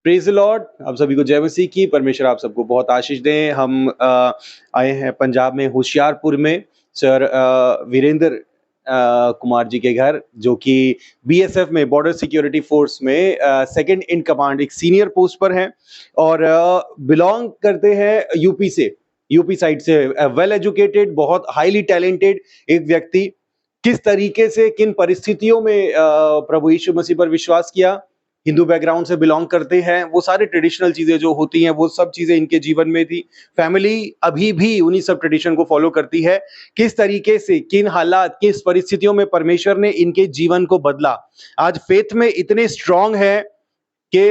Praise the Lord. आप सभी को जय मसीह की। परमेश्वर आप सबको बहुत आशीष दें। हम आए हैं पंजाब में होशियारपुर में सर वीरेंद्र कुमार जी के घर, जो कि बीएसएफ में बॉर्डर सिक्योरिटी फोर्स में सेकंड इन कमांड एक सीनियर पोस्ट पर हैं और बिलोंग करते हैं यूपी से, यूपी साइड से। वेल एजुकेटेड, बहुत हाईली टैलेंटेड एक व्यक्ति। किस तरीके से, किन परिस्थितियों में प्रभु यीशु मसीह पर विश्वास किया, हिंदू बैकग्राउंड से बिलोंग करते हैं, वो सारे ट्रेडिशनल चीजें जो होती हैं वो सब चीजें इनके जीवन में थी। फैमिली अभी भी उन्हीं सब ट्रेडिशन को फॉलो करती है। किस तरीके से, किन हालात, किस परिस्थितियों में परमेश्वर ने इनके जीवन को बदला, आज फेथ में इतने स्ट्रांग है कि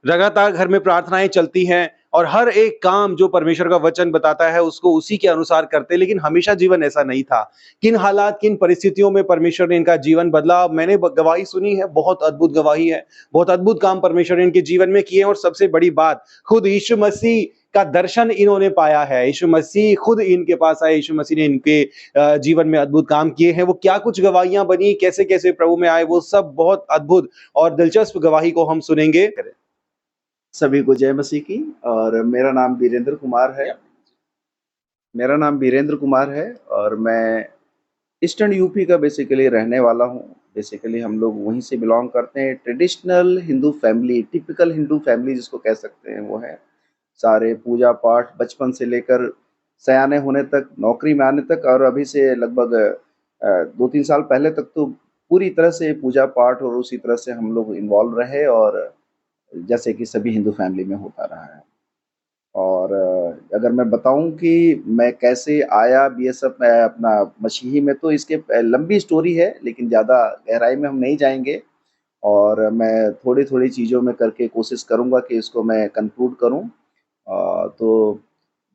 लगातार घर में प्रार्थनाएं चलती हैं और हर एक काम जो परमेश्वर का वचन बताता है उसको उसी के अनुसार करते हैं। लेकिन हमेशा जीवन ऐसा नहीं था। किन हालात, किन परिस्थितियों में परमेश्वर ने इनका जीवन बदला, मैंने गवाही सुनी है, बहुत अद्भुत गवाही है। बहुत अद्भुत काम परमेश्वर ने इनके जीवन में किए हैं और सबसे बड़ी बात, खुद यीशु मसीह का दर्शन इन्होंने पाया है। यीशु मसीह खुद इनके पास आए, यीशु मसीह ने इनके जीवन में अद्भुत काम किए हैं। वो क्या कुछ गवाहियां बनी, कैसे कैसे प्रभु में आए, वो सब बहुत अद्भुत और दिलचस्प गवाही को हम सुनेंगे। सभी को जय मसीह की। और मेरा नाम वीरेंद्र कुमार है और मैं ईस्टर्न यूपी का बेसिकली रहने वाला हूँ। बेसिकली हम लोग वहीं से बिलोंग करते हैं। Traditional Hindu family, typical Hindu family जिसको कह सकते हैं वो है। सारे पूजा पाठ बचपन से लेकर सयाने होने तक, नौकरी में आने तक, और अभी से लगभग 2-3 साल पहले तक तो पूरी तरह से पूजा पाठ और उसी तरह से हम लोग इन्वॉल्व रहे, और जैसे कि सभी हिंदू फैमिली में होता रहा है। और अगर मैं बताऊं कि मैं कैसे आया बीएसएफ में, अपना मसीही में, तो इसके लंबी स्टोरी है, लेकिन ज़्यादा गहराई में हम नहीं जाएंगे। और मैं थोड़ी थोड़ी चीज़ों में करके कोशिश करूंगा कि इसको मैं कंक्लूड करूं। तो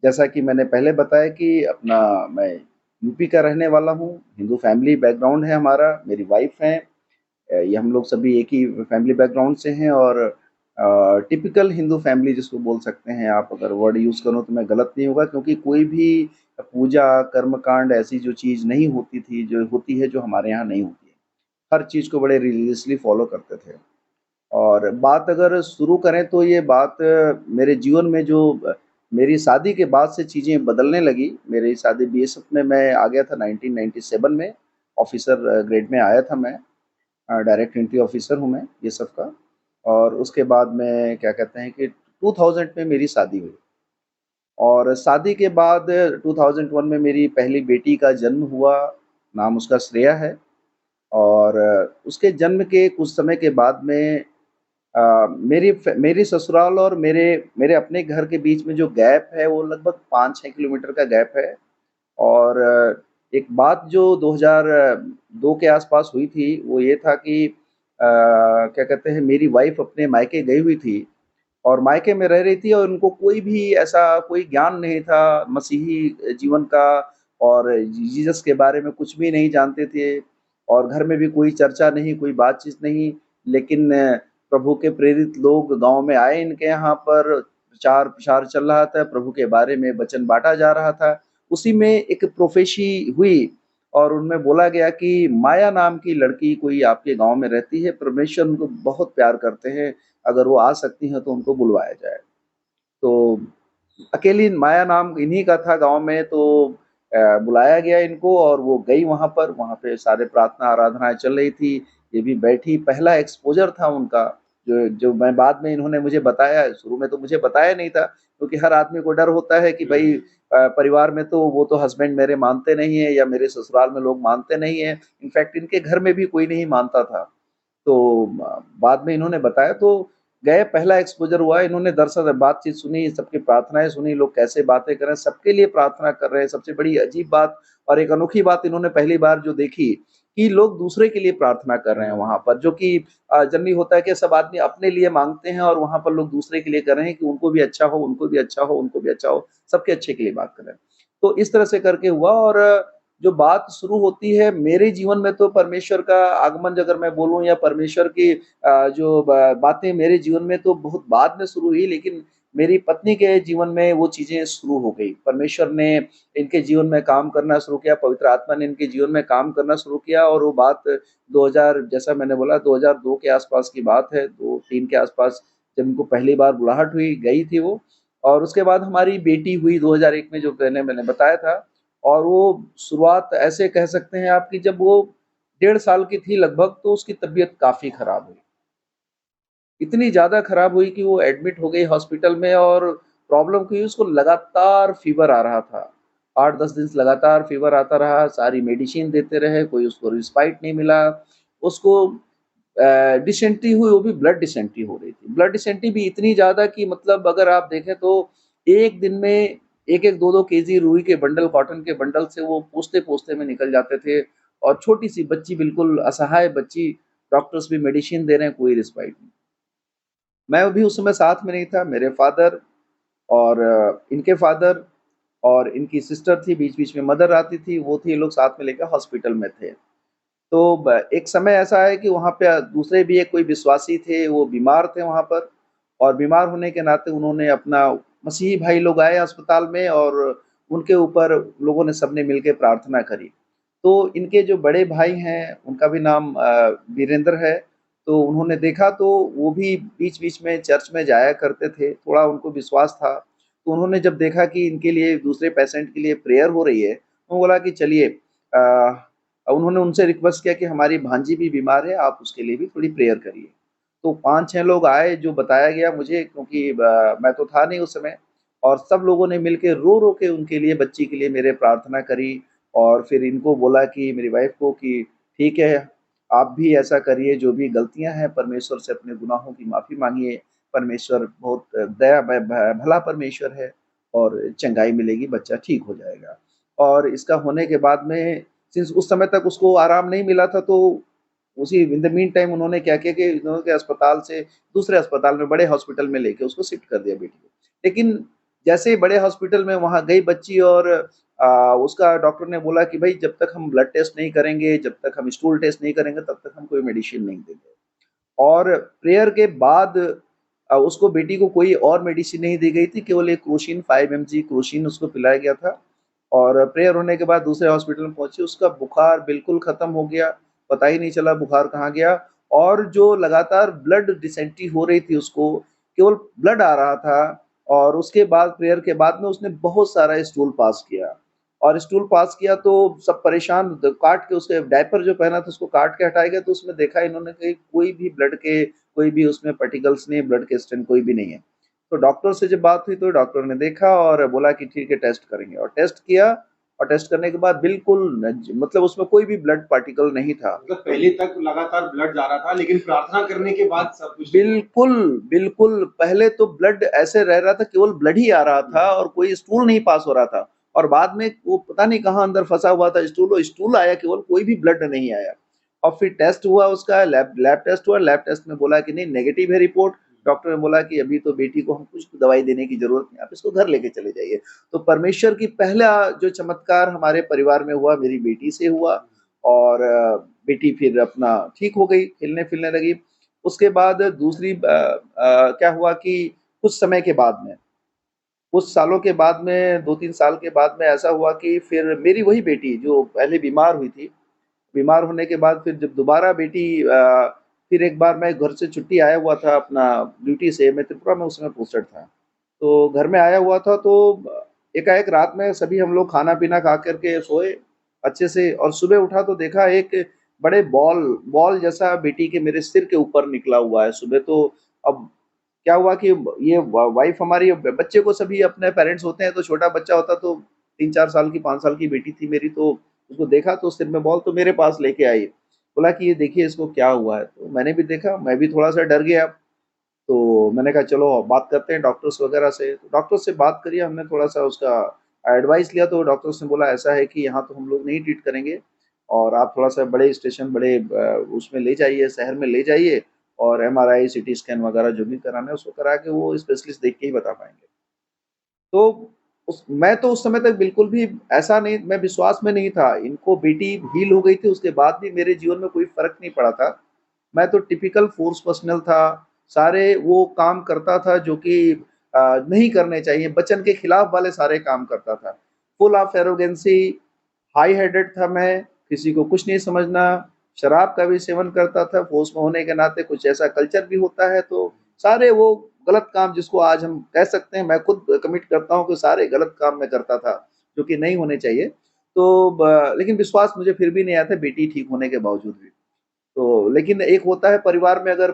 जैसा कि मैंने पहले बताया कि अपना मैं यूपी का रहने वाला हूं। हिंदू फैमिली बैकग्राउंड है हमारा, मेरी वाइफ है, ये हम लोग सभी एक ही फैमिली बैकग्राउंड से हैं। और टिपिकल हिंदू फैमिली जिसको बोल सकते हैं आप, अगर वर्ड यूज़ करो तो मैं गलत नहीं होगा, क्योंकि कोई भी पूजा कर्मकांड ऐसी जो चीज़ नहीं होती थी, जो होती है, जो हमारे यहाँ नहीं होती है। हर चीज़ को बड़े रिलीजियसली फॉलो करते थे। और बात अगर शुरू करें तो ये बात मेरे जीवन में जो मेरी शादी के बाद से चीज़ें बदलने लगी। मेरी शादी बीएसएफ में मैं आ गया था 1997 में, ऑफिसर ग्रेड में आया था मैं। डायरेक्ट एंट्री ऑफिसर हूँ मैं बीएसएफ का। और उसके बाद में क्या कहते हैं कि 2000 में मेरी शादी हुई। और शादी के बाद 2001 में मेरी पहली बेटी का जन्म हुआ। नाम उसका श्रेया है। और उसके जन्म के कुछ समय के बाद में मेरी ससुराल और मेरे मेरे अपने घर के बीच में जो गैप है वो लगभग 5-6 किलोमीटर का गैप है। और एक बात जो 2002 के आसपास हुई थी वो ये था कि क्या कहते हैं, मेरी वाइफ अपने मायके गई हुई थी और मायके में रह रही थी, और उनको कोई भी ऐसा कोई ज्ञान नहीं था मसीही जीवन का, और जीसस के बारे में कुछ भी नहीं जानते थे, और घर में भी कोई चर्चा नहीं, कोई बातचीत नहीं। लेकिन प्रभु के प्रेरित लोग गांव में आए, इनके यहाँ पर प्रचार प्रसार चल रहा था, प्रभु के बारे में वचन बांटा जा रहा था। उसी में एक प्रोफेसी हुई और उनमें बोला गया कि माया नाम की लड़की कोई आपके गांव में रहती है, परमेश्वर उनको बहुत प्यार करते हैं, अगर वो आ सकती हैं तो उनको बुलवाया जाए। तो अकेली माया नाम इन्हीं का था गांव में, तो बुलाया गया इनको और वो गई वहाँ पर। वहाँ पे सारे प्रार्थना आराधनाएं चल रही थी, ये भी बैठी। पहला एक्सपोजर था उनका, जो जो मैं बाद में इन्होंने मुझे बताया। शुरू में तो मुझे बताया नहीं था, क्योंकि हर आदमी को डर होता है कि भाई परिवार में तो वो तो हस्बैंड मेरे मानते नहीं है, या मेरे ससुराल में लोग मानते नहीं है। इनफैक्ट इनके घर में भी कोई नहीं मानता था। तो बाद में इन्होंने बताया, तो गए, पहला एक्सपोजर हुआ। इन्होंने दरअसल बातचीत सुनी, सबकी प्रार्थनाएं सुनी, लोग कैसे बातें कर रहे हैं, सबके लिए प्रार्थना कर रहे हैं। सबसे बड़ी अजीब बात और एक अनोखी बात इन्होंने पहली बार जो देखी कि लोग दूसरे के लिए प्रार्थना कर रहे हैं वहां पर, जो कि जनरली होता है कि सब आदमी अपने लिए मांगते हैं, और वहां पर लोग दूसरे के लिए कर रहे हैं कि उनको भी अच्छा हो, उनको भी अच्छा हो, उनको भी अच्छा हो, सबके अच्छे के लिए बात कर रहे हैं। तो इस तरह से करके हुआ। और जो बात शुरू होती है मेरे जीवन में, तो परमेश्वर का आगमन अगर मैं बोलूं, या परमेश्वर की जो बातें मेरे जीवन में तो बहुत बाद में शुरू हुई, लेकिन मेरी पत्नी के जीवन में वो चीज़ें शुरू हो गई। परमेश्वर ने इनके जीवन में काम करना शुरू किया, पवित्र आत्मा ने इनके जीवन में काम करना शुरू किया। और वो बात 2000, जैसा मैंने बोला, 2002 के आसपास की बात है, 2-3 के आसपास जब इनको पहली बार बुलाहट हुई, गई थी वो। और उसके बाद हमारी बेटी हुई 2001 में, जो पहले मैंने बताया था। और वो शुरुआत ऐसे कह सकते हैं आप कि जब वो 1.5 साल की थी लगभग, तो उसकी तबीयत काफ़ी खराब हुई। इतनी ज़्यादा खराब हुई कि वो एडमिट हो गई हॉस्पिटल में, और प्रॉब्लम क्या हुई, उसको लगातार फ़ीवर आ रहा था। 8-10 दिन से लगातार फ़ीवर आता रहा, सारी मेडिसिन देते रहे, कोई उसको रिस्पाइट नहीं मिला। उसको डिसेंट्री हुई, वो भी ब्लड डिसेंट्री हो रही थी। ब्लड डिसेंट्री भी इतनी ज़्यादा कि मतलब अगर आप देखें तो एक दिन में 1-1, 2-2 केजी रुई के बंडल, कॉटन के बंडल से वो पोंछते-पोंछते में निकल जाते थे। और छोटी-सी बच्ची, बिल्कुल असहाय बच्ची, डॉक्टर्स भी मेडिसिन दे रहे हैं, कोई रिस्पाइट नहीं। मैं भी उस समय साथ में नहीं था, मेरे फादर और इनके फादर और इनकी सिस्टर थी, बीच-बीच में मदर आती थी, वो थी, ये लोग साथ में लेकर हॉस्पिटल में थे। तो ब एक समय ऐसा है कि वहाँ पे दूसरे भी एक कोई विश्वासी थे, वो बीमार थे वहाँ पर। और बीमार होने के नाते उन्होंने अपना, मसीही भाई लोग आए अस्पताल में, और उनके ऊपर लोगों ने सबने मिलके प्रार्थना करी। तो इनके जो बड़े भाई हैं, उनका भी नाम वीरेंद्र है। तो उन्होंने देखा, तो वो भी बीच-बीच में चर्च में जाया करते थे, थोड़ा उनको विश्वास था। तो उन्होंने जब देखा कि इनके लिए, दूसरे पेशेंट के लिए प्रेयर हो रही है, तो बोला कि चलिए, उन्होंने उनसे रिक्वेस्ट किया कि हमारी भांजी भी बीमार है, आप उसके लिए भी थोड़ी प्रेयर करिए। तो 5-6 लोग आए, जो बताया गया मुझे, क्योंकि मैं तो था नहीं उस समय। और सब लोगों ने मिलके रो-रो के उनके लिए, बच्ची के लिए मेरे प्रार्थना करी। और फिर इनको बोला कि, मेरी वाइफ़ को, कि ठीक है, आप भी ऐसा करिए, जो भी गलतियाँ हैं परमेश्वर से अपने गुनाहों की माफ़ी माँगिए। परमेश्वर बहुत दया ब भ भला परमेश्वर है, और चंगाई मिलेगी, बच्चा ठीक हो जाएगा। और इसका होने के बाद में, सिंस उस समय तक उसको आराम नहीं मिला था, तो उसी इन द मीन टाइम उन्होंने क्या किया कि उन्होंने अस्पताल से दूसरे अस्पताल में, बड़े हॉस्पिटल में लेके उसको शिफ्ट कर दिया बेटी को। लेकिन जैसे ही बड़े हॉस्पिटल में वहाँ गई बच्ची, और उसका डॉक्टर ने बोला कि भई, जब तक हम ब्लड टेस्ट नहीं करेंगे, जब तक हम स्टूल टेस्ट नहीं करेंगे, तब तक हम कोई मेडिसिन नहीं देंगे। और प्रेयर के बाद उसको, बेटी को, कोई और मेडिसिन नहीं दी गई थी, केवल एक क्रोसिन 5 एमजी क्रोसिन उसको पिलाया गया था। और प्रेयर होने के बाद दूसरे हॉस्पिटल में पहुँची, उसका बुखार बिल्कुल ख़त्म हो गया, पता ही नहीं चला बुखार कहाँ गया। और जो लगातार ब्लड डिसेंट्री हो रही थी उसको, केवल ब्लड आ रहा था। और उसके बाद, प्रेयर के बाद में, उसने बहुत सारा स्टूल पास किया। और स्टूल पास किया तो सब परेशान, द काट के, उसके डायपर जो पहना था उसको काट के हटाया गया, तो उसमें देखा इन्होंने कि कोई भी ब्लड के, कोई भी उसमें पार्टिकल्स नहीं, ब्लड के स्टेन कोई भी नहीं है। तो डॉक्टर से जब बात हुई, तो डॉक्टर ने देखा और बोला कि ठीक है, टेस्ट करेंगे। और टेस्ट किया, और टेस्ट करने के बाद बिल्कुल मतलब उसमें कोई भी ब्लड पार्टिकल नहीं था। मतलब पहले तक लगातार ब्लड जा रहा था, लेकिन प्रार्थना करने के बाद सब कुछ ठीक हो गया। बिल्कुल, बिल्कुल, पहले तो ब्लड ऐसे रह रहा था, केवल ब्लड ही आ रहा था, और कोई स्टूल नहीं पास हो रहा था। और बाद में वो पता नहीं कहाँ अंदर फँसा हुआ था स्टूल, और स्टूल आया, केवल कोई भी ब्लड नहीं आया। और फिर टेस्ट हुआ उसका, लैब लैब टेस्ट हुआ, लैब टेस्ट में बोला कि नहीं, नेगेटिव है रिपोर्ट। डॉक्टर ने बोला कि अभी तो बेटी को हम कुछ दवाई देने की ज़रूरत नहीं, आप इसको घर लेके चले जाइए। तो परमेश्वर की पहला जो चमत्कार हमारे परिवार में हुआ, मेरी बेटी से हुआ। और बेटी फिर अपना ठीक हो गई, खेलने-फिरने लगी। उसके बाद दूसरी क्या हुआ कि कुछ समय के बाद में, कुछ सालों के बाद में, 2-3 साल के बाद में ऐसा हुआ कि फिर मेरी वही बेटी जो पहले बीमार हुई थी, बीमार होने के बाद फिर जब दोबारा बेटी फिर एक बार, मैं घर से छुट्टी आया हुआ था अपना ड्यूटी से, मैं त्रिपुरा में उस समय पोस्टेड था। तो घर में आया हुआ था, तो एकाएक रात में सभी हम लोग खाना-पीना खा कर के सोए अच्छे से, और सुबह उठा तो देखा एक बड़े बॉल बॉल जैसा बेटी के मेरे सिर के ऊपर निकला हुआ है सुबह। तो अब क्या हुआ कि ये वाइफ हमारी, बच्चे को सभी अपने पेरेंट्स होते हैं, तो छोटा बच्चा होता तो 3-4 साल की, 5 साल की बेटी थी मेरी, तो उसको देखा तो सिर में बॉल, तो मेरे पास लेके आई। बोला कि ये देखिए इसको क्या हुआ है? तो मैंने भी देखा, मैं भी थोड़ा-सा डर गया। तो मैंने कहा चलो बात करते हैं डॉक्टर्स वगैरह से। तो डॉक्टर से बात करी हमने, थोड़ा-सा उसका एडवाइस लिया, तो डॉक्टर्स ने बोला ऐसा है कि यहाँ तो हम लोग नहीं ट्रीट करेंगे, और आप थोड़ा-सा बड़े स्टेशन, बड़े उसमें ले जाइए, शहर में ले जाइए, और एमआरआई, सीटी स्कैन वगैरह जो भी कराना है उसको करा के, वो स्पेशलिस्ट देख के ही बता पाएँगे। तो उस मैं तो उस समय तक बिल्कुल भी ऐसा नहीं, मैं विश्वास में नहीं था। इनको बेटी हील हो गई थी, उसके बाद भी मेरे जीवन में कोई फ़र्क नहीं पड़ा था। मैं तो टिपिकल फ़ोर्स पर्सनल था, सारे वो काम करता था जो कि नहीं करने चाहिए, वचन के खिलाफ वाले सारे काम करता था। Full of arrogancy, high headed था मैं, किसी को कुछ नहीं समझना, शराब का भी सेवन करता था, फ़ोर्स में होने के नाते कुछ ऐसा कल्चर भी होता है, तो सारे वो गलत काम जिसको आज हम कह सकते हैं, मैं खुद कमिट करता हूँ कि सारे गलत काम मैं करता था, जो कि नहीं होने चाहिए। तो लेकिन विश्वास मुझे फिर भी नहीं आता बेटी ठीक होने के बावजूद भी। तो लेकिन एक होता है परिवार में, अगर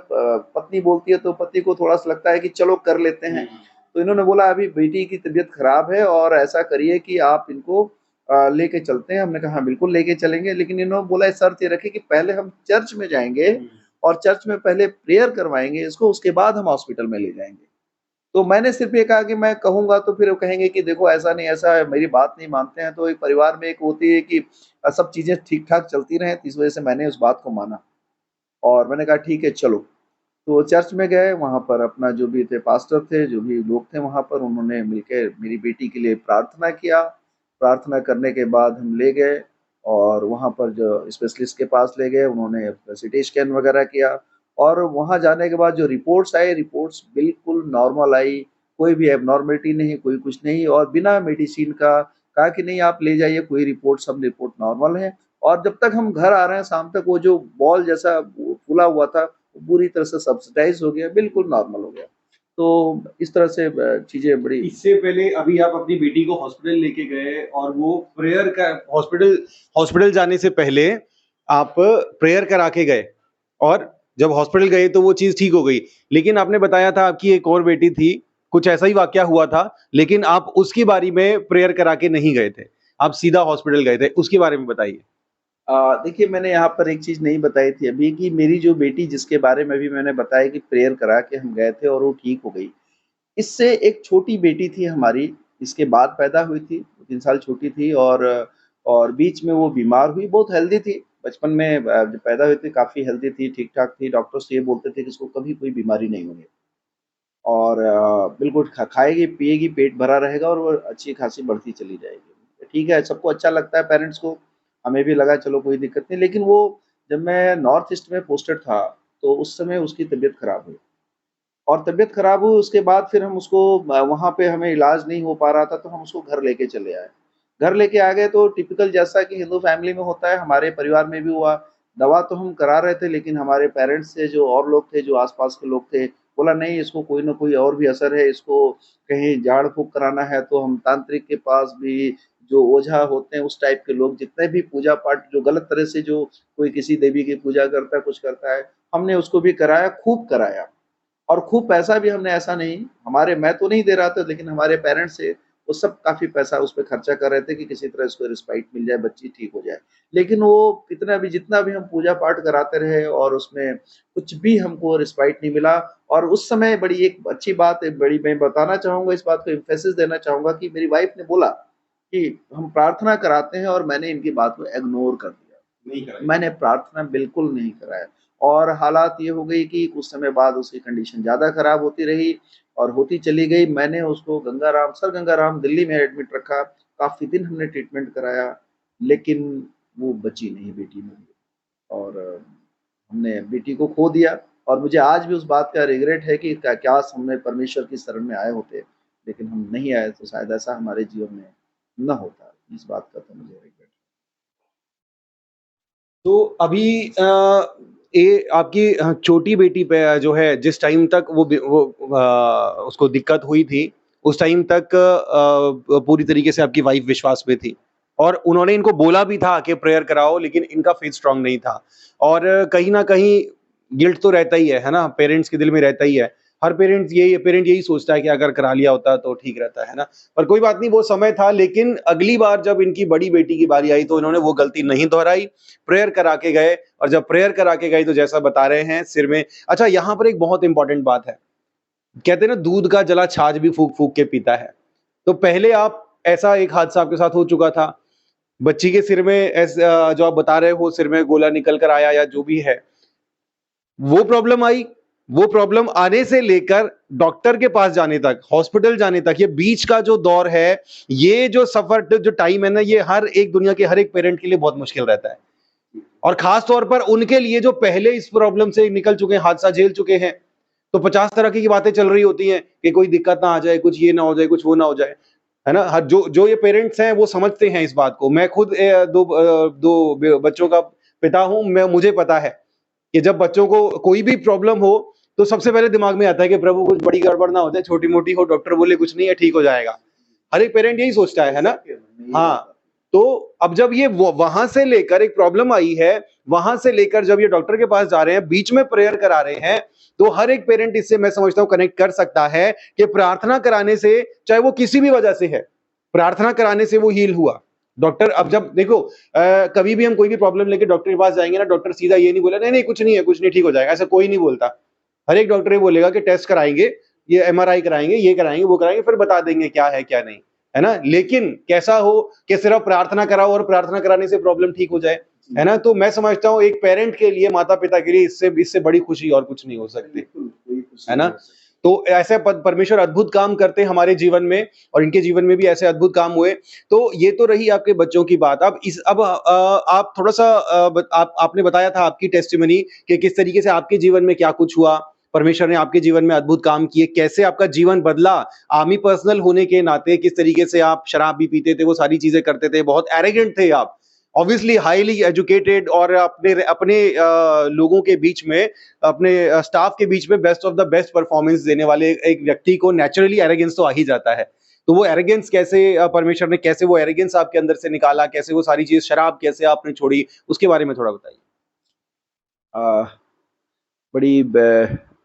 पत्नी बोलती है तो पति को थोड़ा-सा लगता है कि चलो कर लेते हैं। तो इन्होंने बोला अभी बेटी की तबीयत खराब है और ऐसा करिए कि आप इनको लेके चलते हैं। हमने कहा हाँ, बिल्कुल लेके चलेंगे, लेकिन इन्होंने बोला शर्त ये रखी कि पहले हम चर्च में जाएँगे और चर्च में पहले प्रेयर करवाएँगे इसको, उसके बाद हम हॉस्पिटल में ले जाएँगे। तो मैंने सिर्फ़ ये कहा कि मैं कहूँगा तो फिर वो कहेंगे कि देखो ऐसा नहीं, ऐसा है, मेरी बात नहीं मानते हैं। तो एक परिवार में एक होती है कि सब चीज़ें ठीक-ठाक चलती रहें, तो इस वज़ह से मैंने उस बात को माना और मैंने कहा ठीक है चलो। तो चर्च में गए, वहाँ पर अपना जो भी थे पास्टर थे, जो भी लोग थे वहाँ पर, उन्होंने मिलके मेरी बेटी के लिए प्रार्थना किया। प्रार्थना करने के बाद हम ले गए और वहाँ पर जो स्पेशलिस्ट के पास ले गए, उन्होंने सीटी स्कैन वगैरह किया और वहाँ जाने के बाद जो रिपोर्ट्स आई, रिपोर्ट्स बिल्कुल नॉर्मल आई, कोई भी एब्नॉर्मैलिटी नहीं, कोई कुछ नहीं और बिना मेडिसिन का कहा कि नहीं आप ले जाइए, कोई रिपोर्ट सब रिपोर्ट नॉर्मल है। और जब तक हम घर आ रहे हैं शाम तक वो जो बॉल जैसा फूला हुआ था, पूरी तरह से सब्सिडाइज़ हो गया, बिल्कुल नॉर्मल हो गया। तो इस तरह से चीज़ें बड़ी इससे पहले अभी आप अपनी बेटी को हॉस्पिटल लेके गए और वो प्रेयर का हॉस्पिटल हॉस्पिटल जाने से पहले आप प्रेयर करा के गए और जब हॉस्पिटल गए तो वो चीज़ ठीक हो गई। लेकिन आपने बताया था आपकी एक और बेटी थी, कुछ ऐसा ही वाकया हुआ था, लेकिन आप उसकी बारी में प्रेयर करा के नहीं गए थे। आप सीधा हॉस्पिटल गए थे, उसके बारे में बताइए? देखिए मैंने यहाँ पर एक चीज़ नहीं बताई थी अभी कि मेरी जो बेटी जिसके बारे में भी मैंने बताया कि प्रेयर करा के हम गए थे और वो ठीक हो गई। इससे एक छोटी बेटी थी हमारी, इसके बाद पैदा हुई थी, 3 साल छोटी थी और बीच में वो बीमार हुई, बहुत हेल्दी थी। बचपन में जब पैदा हुई थी काफ़ी हेल्दी थी, ठीक-ठाक थी, डॉक्टर्स ये बोलते थे कि इसको कभी कोई बीमारी नहीं होगी और बिल्कुल खाएगी, पिएगी, पेट भरा रहेगा और वो अच्छी-खासी बढ़ती चली जाएगी। ठीक है, सबको अच्छा लगता है पेरेंट्स को, हमें भी लगा चलो कोई दिक्कत नहीं, लेकिन वो जब मैं नॉर्थ ईस्ट में पोस्टेड था, तो उस समय उसकी तबीयत खराब हुई। और तबीयत खराब हुई उसके बाद फिर हम उसको वहाँ पे हमें इलाज नहीं हो पा रहा था तो हम उसको घर लेके चले आए। घर लेके आ गए तो टिपिकल जैसा कि हिंदू फैमिली में होता है हमारे परिवार में भी हुआ। दवा तो हम करा रहे थे लेकिन हमारे पेरेंट्स से जो और लोग थे, जो आस-पास के लोग थे, बोला नहीं इसको कोई न कोई और भी असर है, इसको कहीं झाड़-फूँक कराना है तो हम तांत्रिक के पास भी जो ओझा होते हैं उस टाइप के लोग जितने भी पूजा-पाठ जो गलत तरह से जो कोई किसी देवी की पूजा करता है, कुछ करता है, हमने उसको भी कराया, खूब कराया। और खूब पैसा भी हमने ऐसा नहीं हमारे मैं तो नहीं दे रहा था लेकिन हमारे पेरेंट्स से वो सब काफ़ी पैसा उस पे खर्चा कर रहे थे कि किसी तरह इसको रिस्पाइट मिल जाए, बच्ची ठीक हो जाए। लेकिन वो कितना भी जितना भी हम पूजा-पाठ कराते रहे और उसमें कुछ भी हमको रिस्पाइट नहीं मिला और उस समय बड़ी एक अच्छी बात है, बड़ी मैं बताना चाहूँगा इस बात को एम्फेसिस देना चाहूँगा कि मेरी वाइफ़ ने बोला कि हम प्रार्थना कराते हैं और मैंने इनकी बात को इग्नोर कर दिया। नहीं कराई। मैंने प्रार्थना बिल्कुल नहीं कराया और हालात ये हो गई कि कुछ समय बाद उसकी कंडीशन ज़्यादा खराब होती रही और होती चली गई। मैंने उसको गंगाराम सर गंगाराम दिल्ली में एडमिट रखा, काफ़ी दिन हमने ट्रीटमेंट कराया, लेकिन वो बची नहीं बेटी मेरी और हमने बेटी को खो दिया और मुझे आज भी उस बात का रिग्रेट है कि काश हमने परमेश्वर की शरण में आए होते, लेकिन हम नहीं आए तो शायद ऐसा हमारे जीवन में ना होता। इस बात का तो मुझे रिग्रेट है। तो अभी ये आपकी छोटी बेटी पे जो है जिस टाइम तक वो उसको दिक्कत हुई थी, उस टाइम तक पूरी तरीके से आपकी वाइफ़ विश्वास में थी और उन्होंने इनको बोला भी था कि प्रेयर कराओ लेकिन इनका फ़ेथ स्ट्रॉन्ग नहीं था और कहीं न कहीं गिल्ट तो रहता ही है ना? पेरेंट्स के दिल में रहता ही है। हर पेरेंट यही सोचता है कि अगर करा लिया होता तो ठीक रहता, है ना? पर कोई बात नहीं वो समय था लेकिन अगली बार जब इनकी बड़ी बेटी की बारी आई तो इन्होंने वो गलती नहीं दोहराई, प्रेयर करा के गए और जब प्रेयर करा के गए तो जैसा बता रहे हैं सिर में अच्छा यहाँ पर एक बहुत इंपॉर्टेंट बात है। कहते हैं ना दूध का जला छाछ भी फूँक-फूँक के पीता है। तो पहले आप ऐसा एक हादसा आपके साथ हो चुका था। बच्ची के सिर में जो आप बता रहे हो सिर में गोला निकल कर आया या जो भी है, वो प्रॉब्लम आई, वो प्रॉब्लम आने से लेकर डॉक्टर के पास जाने तक, हॉस्पिटल जाने तक, ये बीच का जो दौर है, ये जो सफ़र जो टाइम है ना, ये हर एक दुनिया के हर एक पेरेंट के लिए बहुत मुश्किल रहता है। और खास तौर पर उनके लिए जो पहले इस प्रॉब्लम से निकल चुके हैं, हादसा झेल चुके हैं, तो 50 तरह की बातें चल रही होती हैं कि कोई दिक्कत ना आ जाए, कुछ ये ना हो जाए, कुछ वो ना हो जाए, है ना? हर जो जो ये पेरेंट्स हैं, वो समझते हैं इस बात को। मैं खुद 2 बच्चों का पिता हूँ, मैं मुझे पता है कि जब बच्चों को कोई भी प्रॉब्लम हो, तो सबसे पहले दिमाग में आता है कि प्रभु कुछ बड़ी गड़बड़ ना हो जाए, छोटी-मोटी हो, डॉक्टर बोले कुछ नहीं है, ठीक हो जाएगा। हर एक पेरेंट यही सोचता है ना? हाँ, तो अब जब ये वहां से लेकर एक प्रॉब्लम आई है, वहां से लेकर जब ये डॉक्टर के पास जा रहे हैं, बीच में प्रेयर करा रहे हैं, तो हर एक पेरेंट इससे मैं समझता हूं कनेक्ट कर सकता है कि प्रार्थना कराने से, चाहे वो किसी भी वजह से है, प्रार्थना कराने से वो हील हुआ। डॉक्टर अब जब देखो कभी भी हम कोई भी प्रॉब्लम लेके डॉक्टर के पास जाएंगे ना, डॉक्टर सीधा ये नहीं बोला नहीं नहीं कुछ नहीं है, कुछ नहीं, ठीक हो जाएगा, ऐसा कोई नहीं बोलता। हर एक डॉक्टर ये बोलेगा कि टेस्ट कराएंगे, ये एमआरआई कराएंगे, ये कराएंगे, वो कराएंगे, फिर बता देंगे क्या है क्या नहीं, है ना? लेकिन कैसा हो कि सिर्फ प्रार्थना कराओ और प्रार्थना कराने से प्रॉब्लम ठीक हो जाए, है ना? तो मैं समझता हूँ एक पेरेंट के लिए, माता पिता के लिए इससे इससे बड़ी खुशी और कुछ नहीं हो सकती, है ना? तो ऐसे परमेश्वर अद्भुत काम करते हैं हमारे जीवन में, और इनके जीवन में भी ऐसे अद्भुत काम हुए। तो ये तो रही आपके बच्चों की बात। अब आप थोड़ा सा आपने बताया था आपकी टेस्टिमनी कि किस तरीके से आपके जीवन में क्या कुछ हुआ, परमेश्वर ने आपके जीवन में अद्भुत काम किए, कैसे आपका जीवन बदला। आर्मी पर्सनल होने के नाते किस तरीके से आप शराब भी पीते थे, वो सारी चीजें करते थे, बहुत एरोगेंट थे आप, ऑब्वियसली हाईली एजुकेटेड, और अपने अपने लोगों के बीच में, अपने स्टाफ के बीच में best of the best performance देने वाले एक व्यक्ति को नेचुरली एरोगेंस तो आ ही जाता है। तो वो एरोगेंस कैसे परमेश्वर ने कैसे वो एरोगेंस आपके अंदर से निकाला, कैसे वो सारी चीज, शराब कैसे आपने छोड़ी, उसके बारे में थोड़ा बताइए। आ,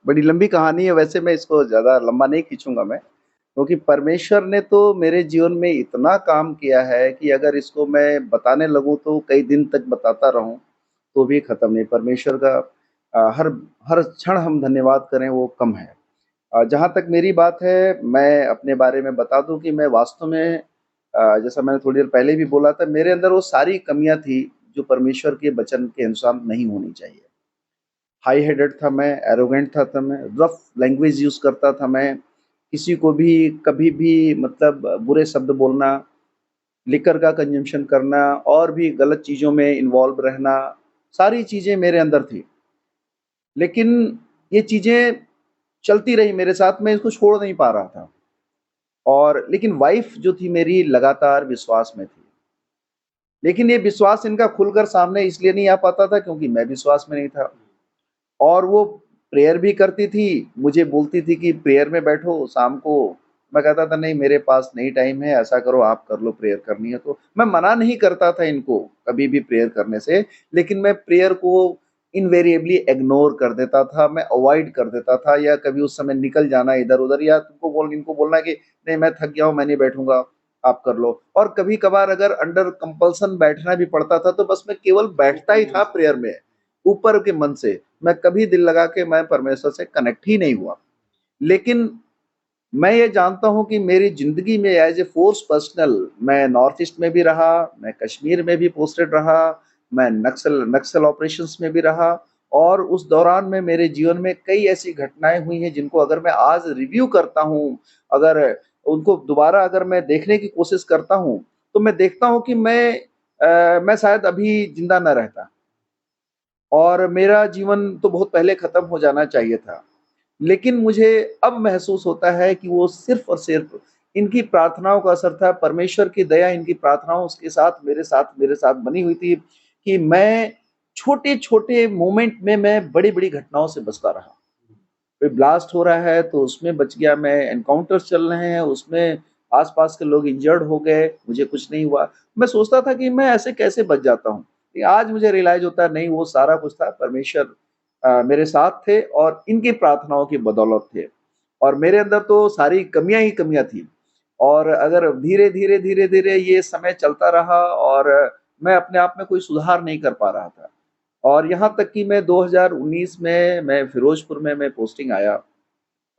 बड़ी लंबी कहानी है, वैसे मैं इसको ज़्यादा लंबा नहीं खींचूंगा मैं, क्योंकि परमेश्वर ने तो मेरे जीवन में इतना काम किया है कि अगर इसको मैं बताने लगूँ तो कई दिन तक बताता रहूँ तो भी ख़त्म नहीं। परमेश्वर का हर हर क्षण हम धन्यवाद करें वो कम है। जहाँ तक मेरी बात है, मैं अपने बारे में बता दूँ कि मैं वास्तव में जैसा मैंने थोड़ी देर पहले भी बोला था, मेरे अंदर वो सारी कमियाँ थी जो परमेश्वर के वचन के अनुसार नहीं होनी चाहिए। हाई हेडेड था मैं, एरोगेंट था मैं, रफ लैंग्वेज यूज़ करता था मैं, किसी को भी कभी भी मतलब बुरे शब्द बोलना, लिकर का कंजम्पशन करना और भी गलत चीज़ों में इन्वॉल्व रहना, सारी चीज़ें मेरे अंदर थी। लेकिन ये चीज़ें चलती रही मेरे साथ, मैं इसको छोड़ नहीं पा रहा था। और लेकिन वाइफ़ जो थी मेरी लगातार विश्वास में थी। लेकिन ये विश्वास इनका खुलकर सामने इसलिए नहीं आ पाता था क्योंकि मैं विश्वास में नहीं था। और वो प्रेयर भी करती थी, मुझे बोलती थी कि प्रेयर में बैठो शाम को। मैं कहता था नहीं मेरे पास नहीं टाइम है, ऐसा करो आप कर लो, प्रेयर करनी है तो। मैं मना नहीं करता था इनको कभी भी प्रेयर करने से, लेकिन मैं प्रेयर को इनवेरिएबली इग्नोर कर देता था, मैं अवॉइड कर देता था, या कभी उस समय निकल जाना इधर-उधर, या इनको बोलना कि नहीं मैं थक गया हूँ, मैं नहीं बैठूँगा, आप कर लो। और कभी-कभार अगर अंडर कंपल्सन बैठना भी पड़ता था तो बस मैं केवल बैठता ही था प्रेयर में, ऊपर के मन से। मैं कभी दिल लगा के मैं परमेश्वर से कनेक्ट ही नहीं हुआ। लेकिन मैं ये जानता हूँ कि मेरी ज़िंदगी में एज़ ए फ़ोर्स पर्सनल मैं नॉर्थ ईस्ट में भी रहा, मैं कश्मीर में भी पोस्टेड रहा, मैं नक्सल ऑपरेशंस में भी रहा, और उस दौरान में मेरे जीवन में कई ऐसी घटनाएँ हुई हैं जिनको अगर मैं आज रिव्यू करता हूँ, अगर उनको दोबारा अगर मैं देखने की कोशिश करता हूँ, तो मैं देखता हूँ कि मैं शायद अभी ज़िंदा ना रहता। और मेरा जीवन तो बहुत पहले खत्म हो जाना चाहिए था। लेकिन मुझे अब महसूस होता है कि वो सिर्फ़ और सिर्फ़ इनकी प्रार्थनाओं का असर था, परमेश्वर की दया इनकी प्रार्थनाओं के साथ मेरे साथ बनी हुई थी कि मैं छोटे-छोटे मोमेंट में मैं बड़ी-बड़ी घटनाओं से बचता रहा। कोई ब्लास्ट हो रहा है तो उसमें बच गया मैं, एनकाउंटर्स चल रहे हैं उसमें आस-पास के लोग इंजर्ड हो गए, मुझे कुछ नहीं हुआ। मैं सोचता था कि मैं ऐसे कैसे बच जाता हूँ? आज मुझे रियलाइज़ होता है नहीं वो सारा कुछ था परमेश्वर मेरे साथ थे और इनकी प्रार्थनाओं की बदौलत थे। और मेरे अंदर तो सारी कमियाँ ही कमियाँ थी। और अगर धीरे-धीरे, धीरे-धीरे ये समय चलता रहा और मैं अपने आप में कोई सुधार नहीं कर पा रहा था। और यहाँ तक कि मैं 2019 में मैं फ़िरोज़पुर में मैं पोस्टिंग आया,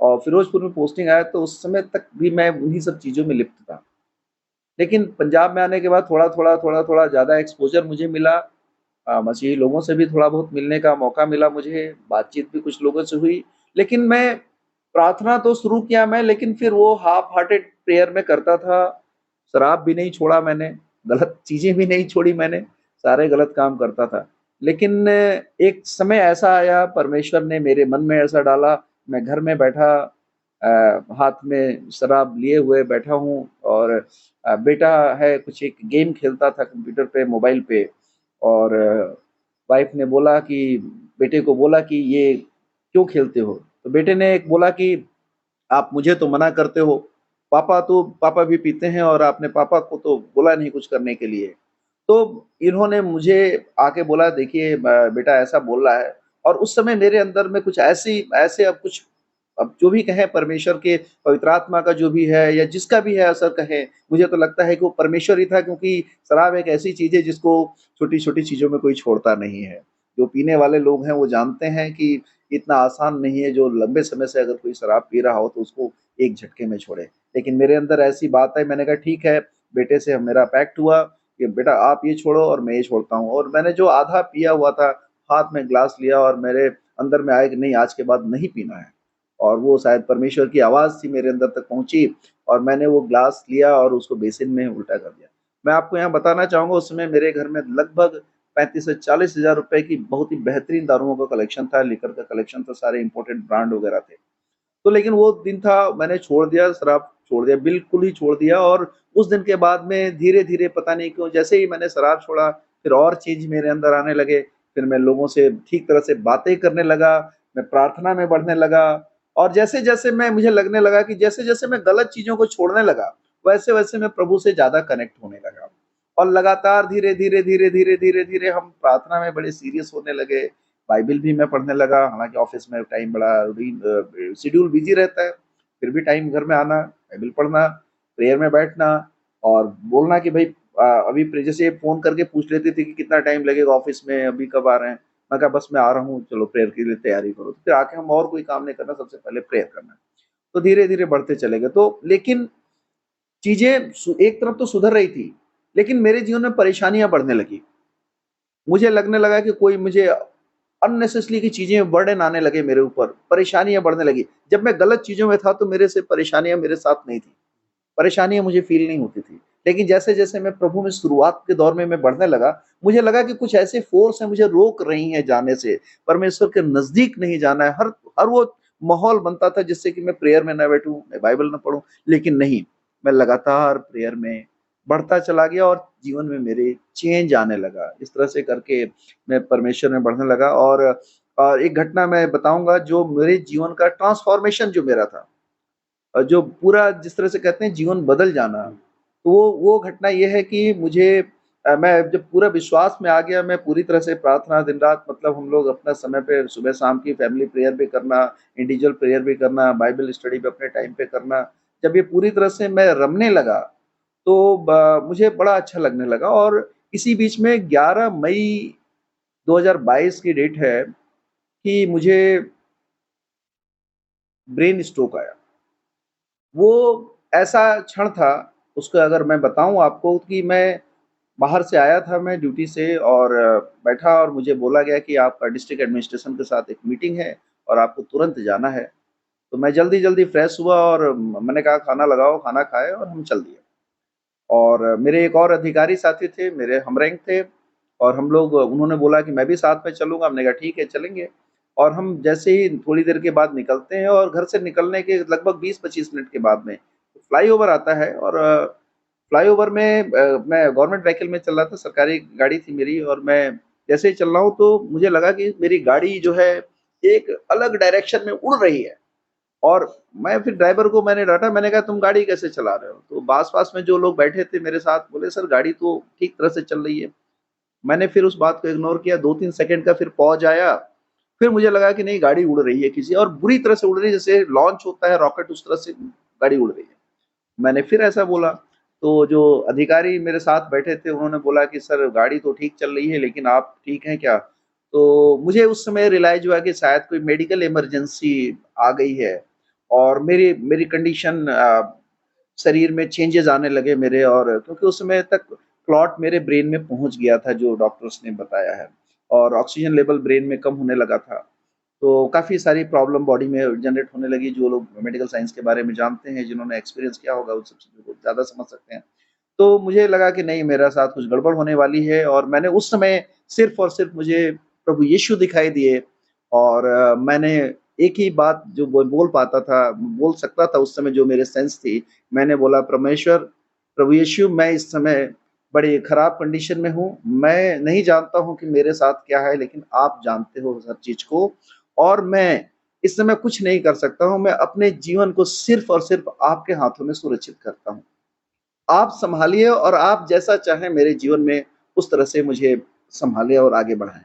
और फ़िरोज़पुर में पोस्टिंग आया तो उस समय तक भी मैं उन्हीं सब चीज़ों में लिप्त था। लेकिन पंजाब में आने के बाद थोड़ा-थोड़ा ज़्यादा एक्सपोज़र मुझे मिला। मसीही लोगों से भी थोड़ा बहुत मिलने का मौका मिला मुझे, बातचीत भी कुछ लोगों से हुई। लेकिन मैं प्रार्थना तो शुरू किया मैं, लेकिन फिर वो हाफ़ हार्टेड प्रेयर में करता था। शराब भी नहीं छोड़ा मैंने, गलत चीज़ें भी नहीं छोड़ी मैंने, सारे गलत काम करता था। लेकिन एक समय ऐसा आया, परमेश्वर ने मेरे मन में ऐसा डाला, मैं घर में बैठा हाथ में शराब लिए हुए बैठा हूँ, और बेटा है कुछ एक गेम खेलता था कंप्यूटर पे, मोबाइल पे, और वाइफ़ ने बोला कि बेटे को बोला कि ये क्यों खेलते हो? तो बेटे ने एक बोला कि आप मुझे तो मना करते हो, पापा भी पीते हैं और आपने पापा को तो बोला नहीं कुछ करने के लिए। तो इन्होंने मुझे आके बोला देखिए बेटा ऐसा बोल रहा है और उस समय मेरे अंदर में कुछ ऐसी ऐसे अब कुछ अब जो भी कहें परमेश्वर के पवित्र आत्मा का जो भी है या जिसका भी है असर कहें, मुझे तो लगता है कि वो परमेश्वर ही था क्योंकि शराब एक ऐसी चीज़ है जिसको छोटी-छोटी चीज़ों में कोई छोड़ता नहीं है। जो पीने वाले लोग हैं वो जानते हैं कि इतना आसान नहीं है जो लंबे समय से अगर कोई शराब पी रहा हो तो उसको एक झटके में छोड़े। लेकिन मेरे अंदर ऐसी बात है मैंने कहा ठीक है, बेटे से मेरा पैक्ट हुआ कि बेटा आप ये छोड़ो और मैं ये छोड़ता हूँ और मैंने जो आधा पिया हुआ था, हाथ में ग्लास लिया और मेरे अंदर में आया कि नहीं आज के बाद नहीं पीना है। और वो शायद परमेश्वर की आवाज़ थी मेरे अंदर तक पहुँची और मैंने वो ग्लास लिया और उसको बेसिन में उल्टा कर दिया। मैं आपको यहाँ बताना चाहूँगा उस समय मेरे घर में लगभग 35 से 40 हज़ार रुपए की बहुत ही बेहतरीन दारुओं का कलेक्शन था, लिकर का कलेक्शन था, सारे इम्पोर्टेड ब्रांड वगैरह थे। तो लेकिन वो दिन था मैंने छोड़ दिया, शराब छोड़ दिया, बिल्कुल ही छोड़ दिया और उस दिन के बाद में धीरे-धीरे पता नहीं क्यों जैसे ही मैंने शराब छोड़ा, फिर और चेंज मेरे अंदर आने लगे। फिर मैं लोगों से ठीक तरह से बातें करने लगा, मैं प्रार्थना में बढ़ने लगा और जैसे-जैसे मैं मुझे लगने लगा कि जैसे-जैसे मैं गलत चीज़ों को छोड़ने लगा, वैसे-वैसे मैं प्रभु से ज़्यादा कनेक्ट होने लगा। और लगातार धीरे-धीरे, धीरे-धीरे, धीरे-धीरे हम प्रार्थना में बड़े सीरियस होने लगे। बाइबल भी मैं पढ़ने लगा, हालाँकि ऑफ़िस में टाइम बड़ा शेड्यूल बिज़ी रहता है, फिर भी टाइम घर में आना, बाइबल पढ़ना, प्रेयर में बैठना और बोलना कि भई अभी जैसे फ़ोन करके पूछ लेते थे कि कितना टाइम लगेगा ऑफ़िस में, अभी कब आ रहे हैं? मैं कहा बस मैं आ रहा हूँ, चलो प्रेयर के लिए तैयारी करो। फिर आके हम और कोई काम नहीं करना, सबसे पहले प्रेयर करना। तो धीरे-धीरे बढ़ते चले गए। तो लेकिन चीज़ें एक तरफ तो सुधर रही थी, लेकिन मेरे जीवन में परेशानियाँ बढ़ने लगी। मुझे लगने लगा कि कोई मुझे अननेसेसरी की चीज़ें बर्डन आने लगे मेरे ऊपर, परेशानियाँ बढ़ने लगी। जब मैं गलत चीज़ों में था तो मेरे से परेशानियाँ मेरे साथ नहीं थी, परेशानियाँ मुझे फ़ील नहीं होती थी। लेकिन जैसे-जैसे मैं प्रभु में शुरुआत के दौर में मैं बढ़ने लगा, मुझे लगा कि कुछ ऐसे फ़ोर्स हैं मुझे रोक रही हैं जाने से, परमेश्वर के नज़दीक नहीं जाना है। हर हर वो माहौल बनता था जिससे कि मैं प्रेयर में ना बैठूँ, मैं बाइबल ना पढूँ, लेकिन नहीं, मैं लगातार प्रेयर में बढ़ता चला गया और जीवन में मेरे चेंज आने लगा। इस तरह से करके मैं परमेश्वर में बढ़ने लगा और एक घटना मैं बताऊँगा जो मेरे जीवन का ट्रांसफ़ॉर्मेशन जो मेरा था जो पूरा जिस तरह से कहते हैं जीवन बदल जाना, तो वो घटना ये है कि मुझे मैं जब पूरा विश्वास में आ गया, मैं पूरी तरह से प्रार्थना दिन-रात मतलब हम लोग अपना समय पे सुबह-शाम की फैमिली प्रेयर भी करना, इंडिविजुअल प्रेयर भी करना, बाइबल स्टडी भी अपने टाइम पे करना। जब ये पूरी तरह से मैं रमने लगा, तो ब मुझे बड़ा अच्छा लगने लगा और इसी बीच में 11 मई 2022 की डेट है कि मुझे ब्रेन स्ट्रोक आया। वो ऐसा क्षण था, उसको अगर मैं बताऊँ आपको कि मैं बाहर से आया था मैं ड्यूटी से और बैठा और मुझे बोला गया कि आपका डिस्ट्रिक्ट एडमिनिस्ट्रेशन के साथ एक मीटिंग है और आपको तुरंत जाना है। तो मैं जल्दी-जल्दी फ्रेश हुआ और मैंने कहा खाना लगाओ, खाना खाए और हम चल दिए। और मेरे एक और अधिकारी साथी थे, मेरे हमरैंक थे और हम लोग उन्होंने बोला कि मैं भी साथ में चलूँगा, हमने कहा ठीक है चलेंगे। और हम जैसे ही थोड़ी देर के बाद निकलते हैं और घर से निकलने के लगभग 20-25 मिनट के बाद में फ्लाईओवर आता है और फ्लाईओवर में मैं गवर्नमेंट व्हीकल में चल रहा था, सरकारी गाड़ी थी मेरी और मैं जैसे ही चल रहा हूँ तो मुझे लगा कि मेरी गाड़ी जो है एक अलग डायरेक्शन में उड़ रही है। और मैं फिर ड्राइवर को मैंने डाँटा, मैंने कहा तुम गाड़ी कैसे चला रहे हो? तो आस-पास में जो लोग बैठे थे मेरे साथ बोले सर गाड़ी तो ठीक तरह से चल रही है। मैंने फिर उस बात को इग्नोर किया, 2-3 सेकंड का फिर पॉज़ आया, फिर मुझे लगा कि नहीं गाड़ी उड़ रही है किसी और बुरी तरह से उड़ रही है जैसे लॉन्च होता है रॉकेट उस तरह से गाड़ी उड़ रही है। मैंने फिर ऐसा बोला, तो जो अधिकारी मेरे साथ बैठे थे उन्होंने बोला कि सर गाड़ी तो ठीक चल रही है लेकिन आप ठीक हैं क्या? तो मुझे उस समय रियलाइज़ हुआ कि शायद कोई मेडिकल इमरजेंसी आ गई है और मेरी मेरी कंडीशन शरीर में चेंजेज़ आने लगे मेरे और क्योंकि उस समय तक क्लॉट मेरे ब्रेन में पहुँच गया था जो डॉक्टर्स ने बताया है और ऑक्सीजन लेवल ब्रेन में कम होने लगा था। तो काफ़ी सारी प्रॉब्लम बॉडी में जनरेट होने लगी, जो लोग मेडिकल साइंस के बारे में जानते हैं, जिन्होंने एक्सपीरियंस किया होगा, उन सब चीज़ों को ज़्यादा समझ सकते हैं। तो मुझे लगा कि नहीं मेरा साथ कुछ गड़बड़ होने वाली है और मैंने उस समय सिर्फ़ और सिर्फ़ मुझे प्रभु यीशु दिखाई दिए और मैंने एक ही बात जो बोल पाता था, बोल सकता था उस समय जो मेरे सेंस थी, मैंने बोला परमेश्वर, प्रभु यीशु मैं इस समय बड़ी खराब कंडीशन में हूँ, मैं नहीं जानता हूँ कि मेरे साथ क्या है लेकिन आप जानते हो हर चीज़ को और मैं इस समय कुछ नहीं कर सकता हूँ, मैं अपने जीवन को सिर्फ़ और सिर्फ़ आपके हाथों में सुरक्षित करता हूँ। आप सँभालिए और आप जैसा चाहें मेरे जीवन में उस तरह से मुझे सँभालें और आगे बढ़ाएँ।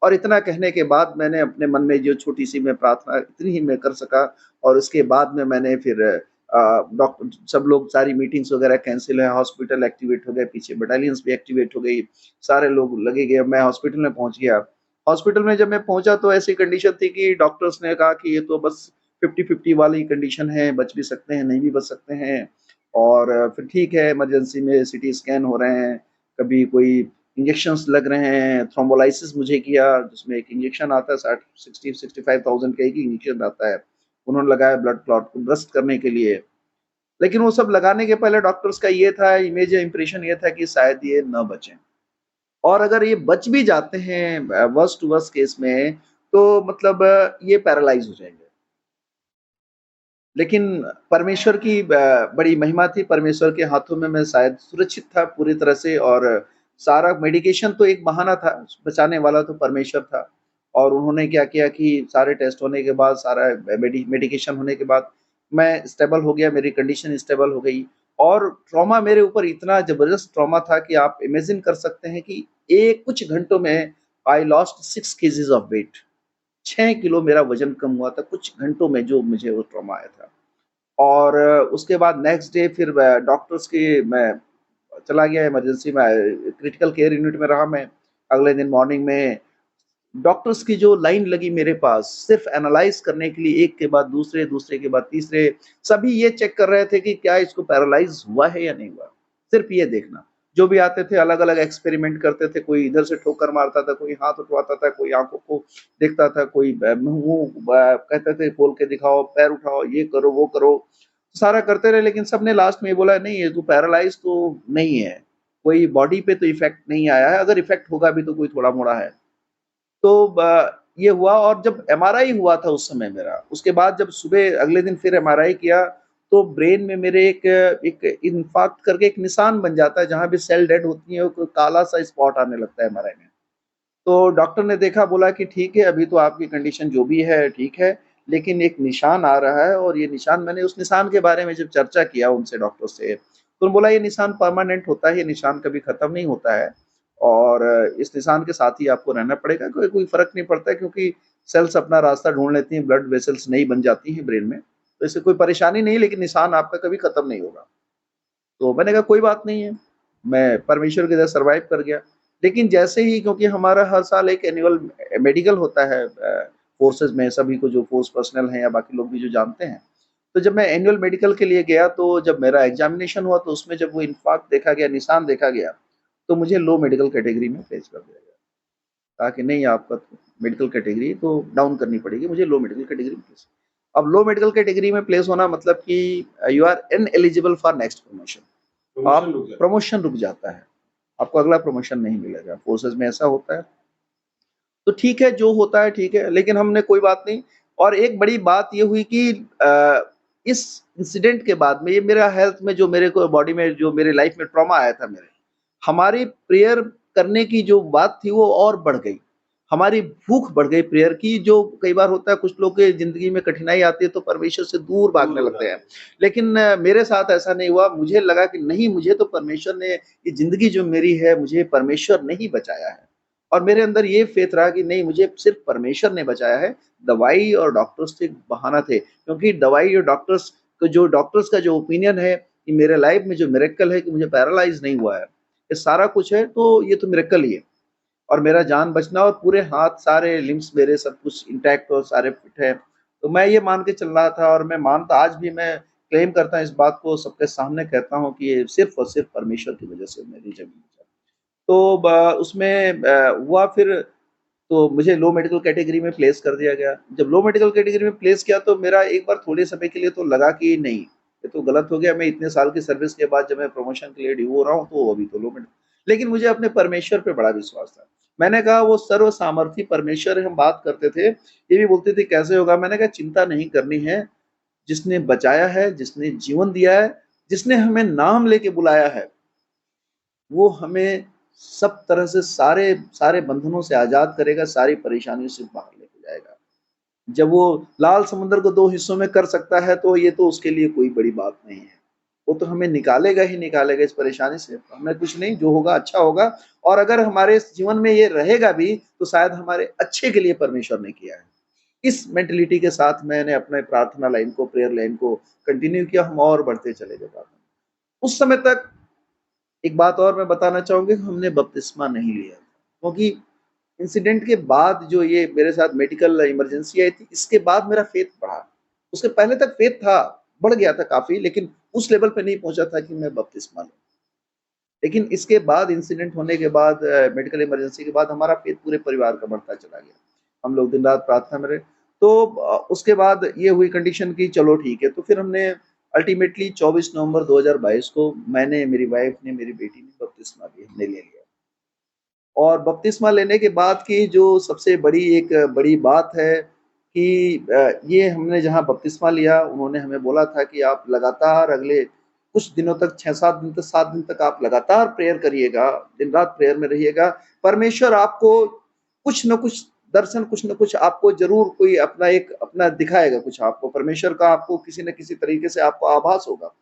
और इतना कहने के बाद मैंने अपने मन में जो छोटी-सी मैं प्रार्थना इतनी ही मैं कर सका और उसके बाद में मैंने फिर डॉक्टर सब लोग सारी मीटिंग्स वगैरह कैंसल है, हॉस्पिटल एक्टिवेट हो गए, पीछे बटालियंस भी एक्टिवेट हो गई, सारे लोग लगे गए, मैं हॉस्पिटल में पहुँच गया। हॉस्पिटल में जब मैं पहुँचा तो ऐसी कंडीशन थी कि डॉक्टर्स ने कहा कि ये तो बस 50-50 वाली कंडीशन है, बच भी सकते हैं, नहीं भी बच सकते हैं। और फिर ठीक है, इमरजेंसी में सीटी स्कैन हो रहे हैं, कभी कोई इंजेक्शंस लग रहे हैं, थ्रोम्बोलाइसिस मुझे किया, जिसमें एक इंजेक्शन आता है 60 60-65,000 का एक ही इंजेक्शन आता है। उन्होंने लगाया ब्लड क्लॉट को ब्रस्ट करने के लिए। लेकिन वो सब लगाने के पहले डॉक्टर्स का ये था, इमेज या इंप्रेशन ये था कि शायद ये ना बचें। और अगर ये बच भी जाते हैं वर्स्ट टू वर्स्ट केस में, तो मतलब ये पैरालाइज़ हो जाएँगे। लेकिन परमेश्वर की बड़ी महिमा थी, परमेश्वर के हाथों में मैं शायद सुरक्षित था पूरी तरह से और सारा मेडिकेशन तो एक बहाना था, बचाने वाला तो परमेश्वर था। और उन्होंने क्या किया कि सारे टेस्ट होने के बाद, सारा मेडिकेशन होने के बाद मैं स्टेबल हो गया, मेरी कंडीशन स्टेबल हो गई और ट्रॉमा मेरे ऊपर इतना ज़बरदस्त ट्रॉमा था कि आप इमेजिन कर सकते हैं कि कुछ घंटों में I lost 6 kgs of weight. 6 kilo मेरा वज़न कम हुआ था कुछ घंटों में जो मुझे वो ट्रॉमा आया था। और उसके बाद नेक्स्ट डे फिर डॉक्टर्स की मैं चला गया इमरजेंसी में क्रिटिकल केयर यूनिट में रहा मैं। अगले दिन मॉर्निंग में डॉक्टर्स की जो लाइन लगी मेरे पास सिर्फ़ एनालाइज़ करने के लिए एक के बाद दूसरे, दूसरे के बाद तीसरे, सभी ये चेक कर रहे थे कि क्या इसको पैरालाइज़ हुआ है या नहीं हुआ? सिर्फ़ ये देखना। जो भी आते थे अलग-अलग एक्सपेरिमेंट करते थे, कोई इधर से ठोकर मारता था, कोई हाथ उठवाता था, कोई आँखों को देखता था, कोई मुँह कहते थे खोल के दिखाओ, पैर उठाओ, ये करो, वो करो। सारा करते रहे लेकिन सबने लास्ट में ये बोला नहीं ये तो पैरालाइज़ तो नहीं है। कोई बॉडी पे तो इफ़ेक्ट नहीं आया है, अगर इफ़ेक्ट होगा भी तो कोई थोड़ा-मोड़ा है। तो ये हुआ और जब एमआरआई हुआ था उस समय मेरा, उसके बाद जब सुबह अगले दिन फिर एमआरआई किया, तो ब्रेन में मेरे एक इन्फार्क्ट करके एक निशान बन जाता है, जहाँ भी सेल डेड होती है, वो काला-सा स्पॉट आने लगता है एमआरआई में। तो डॉक्टर ने देखा, बोला कि ठीक है, अभी तो आपकी कंडीशन जो भी है, ठीक है, लेकिन एक निशान आ रहा है और ये निशान मैंने उस निशान के बारे में जब चर्चा किया उनसे डॉक्टर से, तो बोला ये निशान परमानेंट होता है, ये निशान कभी खत्म नहीं होता है और इस निशान के साथ ही आपको रहना पड़ेगा, कोई कोई फ़र्क नहीं पड़ता है क्योंकि सेल्स अपना रास्ता ढूँढ लेती हैं, ब्लड वेसल्स नई बन जाती हैं ब्रेन में, तो इससे कोई परेशानी नहीं लेकिन निशान आपका कभी खत्म नहीं होगा। तो मैंने कहा कोई बात नहीं है, मैं परमेश्वर की दया सर्वाइव कर गया। लेकिन जैसे ही क्योंकि हमारा हर साल एक एनुअल मेडिकल होता है फ़ोर्सेज़ में सभी को जो फ़ोर्स पर्सनल हैं या बाकी लोग भी जो जानते हैं। तो जब मैं एनुअल मेडिकल के लिए गया तो जब मेरा एग्ज़ामिनेशन हुआ तो उसमें जब वो इन्फार्क्ट देखा गया, निशान देखा गया, तो मुझे लो मेडिकल कैटेगरी में प्लेस कर दिया गया। कहा कि नहीं आपका तो मेडिकल कैटेगरी तो डाउन करनी पड़ेगी, मुझे लो मेडिकल कैटेगरी में प्लेस। अब लो मेडिकल कैटेगरी में प्लेस होना मतलब कि you are ineligible for next promotion. आप प्रमोशन रुक जाता है, आपको अगला प्रमोशन नहीं मिलेगा, फ़ोर्सेज़ में ऐसा होता है। तो ठीक है, जो होता है ठीक है, लेकिन हमने कोई बात नहीं और एक बड़ी बात ये हुई कि इस इंसिडेंट के बाद में ये मेरा हेल्थ में जो मेरे को बॉडी में जो मेरे लाइफ़ में ट्रॉमा आया था मेरे, हमारी प्रेयर करने की जो बात थी वो और बढ़ गई। हमारी भूख बढ़ गई प्रेयर की जो कई बार होता है कुछ लोग के ज़िंदगी में कठिनाई आती है तो परमेश्वर से दूर भागने लगते हैं। लेकिन मेरे साथ ऐसा नहीं हुआ, मुझे लगा कि नहीं मुझे तो परमेश्वर ने ये ज़िंदगी जो मेरी है मुझे परमेश्वर ने ही बचाया है। और मेरे अंदर ये फ़ेथ रहा कि नहीं मुझे सिर्फ़ परमेश्वर ने बचाया है, दवाई और डॉक्टर्स तो एक बहाना थे। क्योंकि दवाई और डॉक्टर्स का जो ओपिनियन है कि मेरे लाइफ़ में जो मिरेकल है कि मुझे पैरालाइज़ नहीं हुआ है। ये सारा कुछ है तो ये तो मिरेकल ही है और मेरा जान बचना और पूरे हाथ सारे लिम्ब्स मेरे सब कुछ इंटैक्ट और सारे फिट है। तो मैं ये मान के चल रहा था और मैं मानता आज भी मैं क्लेम करता हूँ इस बात को सबके सामने कहता हूँ कि ये सिर्फ़ और सिर्फ़ परमेश्वर की वज़ह से मेरी ज़िंदगी बचा। तो ब उसमें हुआ फिर तो मुझे लो मेडिकल कैटेगरी में प्लेस कर दिया गया। जब लो मेडिकल कैटेगरी में प्लेस किया तो मेरा एक बार थोड़े समय के लिए तो लगा कि नहीं, ये तो गलत हो गया। मैं इतने साल की सर्विस के बाद जब मैं प्रमोशन के लिए ड्यू हो रहा हूँ तो अभी तो लो मेड लेकिन मुझे अपने परमेश्वर पे बड़ा विश्वास था। मैंने कहा वो सर्व सामर्थी परमेश्वर है हम बात करते थे, ये भी बोलते थे कैसे होगा? मैंने कहा चिंता नहीं करनी है, जिसने बचाया है, जिसने जीवन दिया है, जिसने हमें नाम लेके बुलाया है, वो हमें सब तरह से सारे सारे बंधनों से आज़ाद करेगा, सारी परेशानियों से बाहर लेके जाएगा। जब वो लाल समुद्र को 2 हिस्सों में कर सकता है, तो ये तो उसके लिए कोई बड़ी बात नहीं है। वो तो हमें निकालेगा ही निकालेगा इस परेशानी से, हमें कुछ नहीं, जो होगा अच्छा होगा। और अगर हमारे जीवन में ये रहेगा भी, तो शायद हमारे अच्छे के लिए परमेश्वर ने किया है। इस मेंटालिटी के साथ मैंने अपने प्रार्थना लाइन को, प्रेयर लाइन को कंटिन्यू किया, हम और बढ़ते चले गए प्रार्थना। उस समय तक एक बात और मैं बताना चाहूँगी, हमने बपतिस्मा नहीं लिया था, क्योंकि इंसिडेंट के बाद जो ये मेरे साथ मेडिकल इमरजेंसी आई थी, इसके बाद मेरा फेथ बढ़ा। उसके पहले तक फेथ था, बढ़ गया था काफ़ी, लेकिन उस लेवल पे नहीं पहुँचा था कि मैं बपतिस्मा लूँ। लेकिन इसके बाद इंसिडेंट होने के बाद मेडिकल इमरजेंसी के बाद हमारा फेथ पूरे परिवार का बढ़ता चला गया। हम लोग दिन-रात प्रार्थना में रहे। तो उसके बाद ये हुई कंडीशन कि चलो ठीक है, तो फिर हमने अल्टीमेटली 24 नवंबर 2022 को मैंने, मेरी वाइफ ने, मेरी बेटी ने बपतिस्मा भी हमने ले लिया। और बपतिस्मा लेने के बाद की जो सबसे बड़ी एक बड़ी बात है कि ये हमने जहाँ बपतिस्मा लिया, उन्होंने हमें बोला था कि आप लगातार अगले कुछ दिनों तक, 6-7 दिन तक, 7 दिन तक आप लगातार प्रेयर करिएगा, दिन-रात प्रेयर में रहिएगा। परमेश्वर आपको कुछ न कुछ दर्शन, कुछ न कुछ आपको ज़रूर कोई अपना एक अपना दिखाएगा कुछ आपको, परमेश्वर का आपको किसी न किसी तरीके से आपको आभास होगा।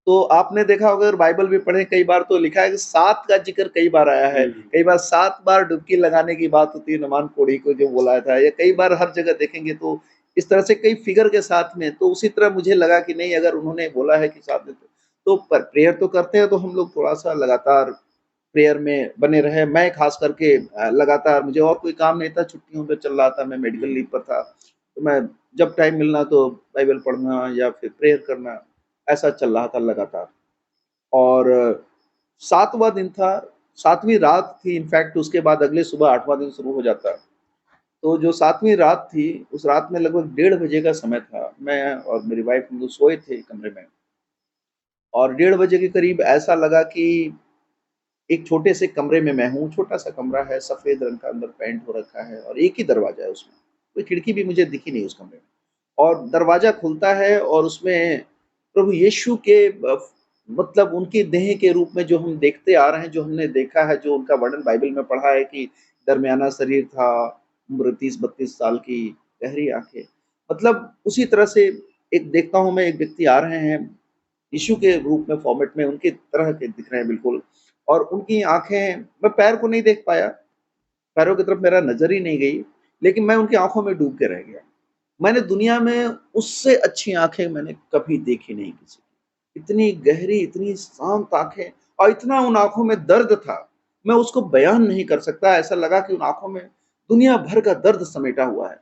तो आपने देखा होगा, अगर बाइबल भी पढ़े कई बार, तो लिखा है कि 7 का ज़िक्र कई बार आया है। कई बार 7 बार डुबकी लगाने की बात होती है, नमान कोड़ी को जो बोला था, या कई बार हर जगह देखेंगे तो इस तरह से कई फिगर के साथ में। तो उसी तरह मुझे लगा कि नहीं, अगर उन्होंने बोला है कि 7 दिन, तो पर प्रेयर तो करते हैं, तो हम लोग थोड़ा-सा लगातार प्रेयर में बने रहे। मैं ख़ास करके लगातार, मुझे और कोई काम नहीं था, छुट्टियों पे चल रहा था, मैं मेडिकल लीव पर था। तो मैं जब टाइम मिलना तो बाइबल पढ़ना या फिर प्रेयर करना, ऐसा चल रहा था लगातार। और 7वाँ दिन था, 7वीं रात थी इनफैक्ट, उसके बाद अगले सुबह 8वाँ दिन शुरू हो जाता है। तो जो 7वीं रात थी, उस रात में लगभग 1:30 बजे का समय था। मैं और मेरी वाइफ़ हम लोग सोए थे कमरे में, और 1:30 बजे के करीब ऐसा लगा कि एक छोटे से कमरे में मैं हूँ, छोटा-सा कमरा है, सफ़ेद रंग का अंदर पेंट हो रखा है, और एक ही दरवाज़ा है उसमें। कोई खिड़की भी मुझे दिखी नहीं उस कमरे में। और दरवाज़ा खुलता है, और उसमें प्रभु यीशु के मतलब उनकी देह के रूप में जो हम देखते आ रहे हैं, जो हमने देखा है, जो उनका वर्णन बाइबल में पढ़ा है कि दरमियाना शरीर था, उम्र 30-32 साल की, गहरी आँखें। मतलब उसी तरह से एक देखता हूँ मैं, एक व्यक्ति आ रहे हैं, यीशु के रूप में, फॉर्मेट में उनकी तरह के दिख रहे हैं बिल्कुल। और उनकी आँखें, मैं पैर को नहीं देख पाया, पैरों की तरफ मेरा नज़र ही नहीं गई, लेकिन मैं उनकी आँखों में डूब के रह गया। मैंने दुनिया में उससे अच्छी आँखें मैंने कभी देखी नहीं किसी की। इतनी गहरी, इतनी शांत आँखें, और इतना उन आँखों में दर्द था, मैं उसको बयान नहीं कर सकता। ऐसा लगा कि उन आँखों में दुनिया भर का दर्द समेटा हुआ है।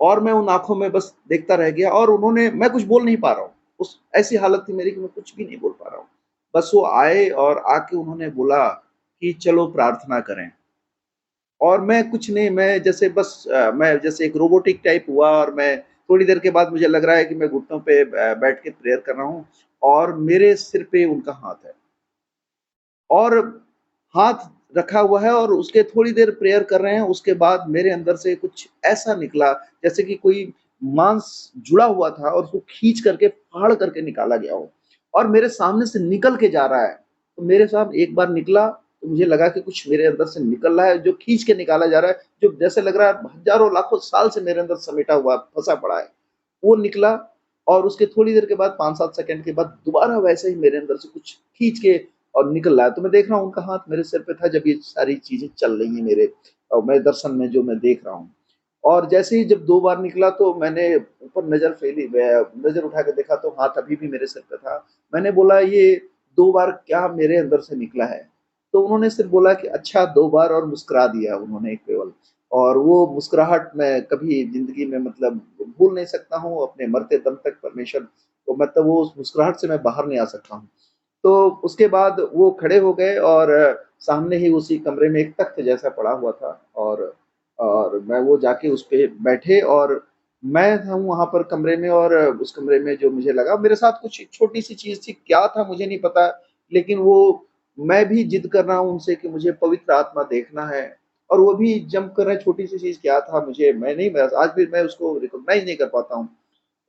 और मैं उन आँखों में बस देखता रह गया, और उन्होंने, मैं कुछ बोल नहीं पा रहा हूँ। उस ऐसी हालत थी मेरी कि मैं कुछ भी नहीं बोल पा रहा हूँ। बस वो आए और आके उन्होंने बोला कि चलो प्रार्थना करें। और मैं कुछ नहीं, मैं जैसे बस मैं जैसे एक रोबोटिक टाइप हुआ, और मैं थोड़ी देर के बाद मुझे लग रहा है कि मैं घुटनों पे बैठ के प्रेयर कर रहा हूँ, और मेरे सिर पे उनका हाथ है। और हाथ रखा हुआ है, और उसके थोड़ी देर प्रेयर कर रहे हैं, उसके बाद मेरे अंदर से कुछ ऐसा निकला, जैसे कि कोई मांस जुड़ा हुआ था और उसको खींच करके, फाड़ करके निकाला गया हो, और मेरे सामने से निकल के जा रहा है। तो मेरे सामने एक बार निकला, तो मुझे लगा कि कुछ मेरे अंदर से निकल रहा है, जो खींच के निकाला जा रहा है, जो जैसे लग रहा है हज़ारों लाखों साल से मेरे अंदर समेटा हुआ, फँसा पड़ा है। वो निकला, और उसके थोड़ी देर के बाद, 5-7 सेकंड के बाद, दोबारा वैसे ही मेरे अंदर से कुछ खींच के और निकल रहा है। तो मैं देख रहा हूँ उनका हाथ मेरे सिर पे था, जब ये सारी चीज़ें चल रही हैं मेरे मैं दर्शन में जो मैं देख रहा हूँ। और जैसे ही जब 2 बार निकला, तो मैंने ऊपर नज़र फेरी, नज़र उठा के देखा, तो हाथ अभी भी मेरे सिर पे था। मैंने बोला, ये 2 बार क्या मेरे अंदर से निकला है? तो उन्होंने सिर्फ़ बोला कि अच्छा 2 बार, और मुस्कुरा दिया उन्होंने केवल। और वो मुस्कुराहट मैं कभी ज़िंदगी में मतलब भूल नहीं सकता हूँ, अपने मरते दम तक परमेश्वर को, मतलब वो उस मुस्कुराहट से मैं बाहर नहीं आ सकता हूँ। तो उसके बाद वो खड़े हो गए, और सामने ही उसी कमरे में एक तख्त जैसा पड़ा हुआ था, और मैं वो जाके उस पे बैठे, और मैं था वहाँ पर कमरे में, और उस कमरे में जो मुझे लगा, मेरे साथ कुछ छोटी-सी चीज़ थी, क्या था मुझे नहीं पता, लेकिन वो, मैं भी जिद कर रहा हूँ उनसे कि मुझे पवित्र आत्मा देखना है, और वो भी जंप कर रहे हैं, छोटी-सी चीज़ क्या था, मुझे, मैं नहीं, मैं आज भी मैं उसको रिकॉग्नाइज़ नहीं कर पाता हूँ।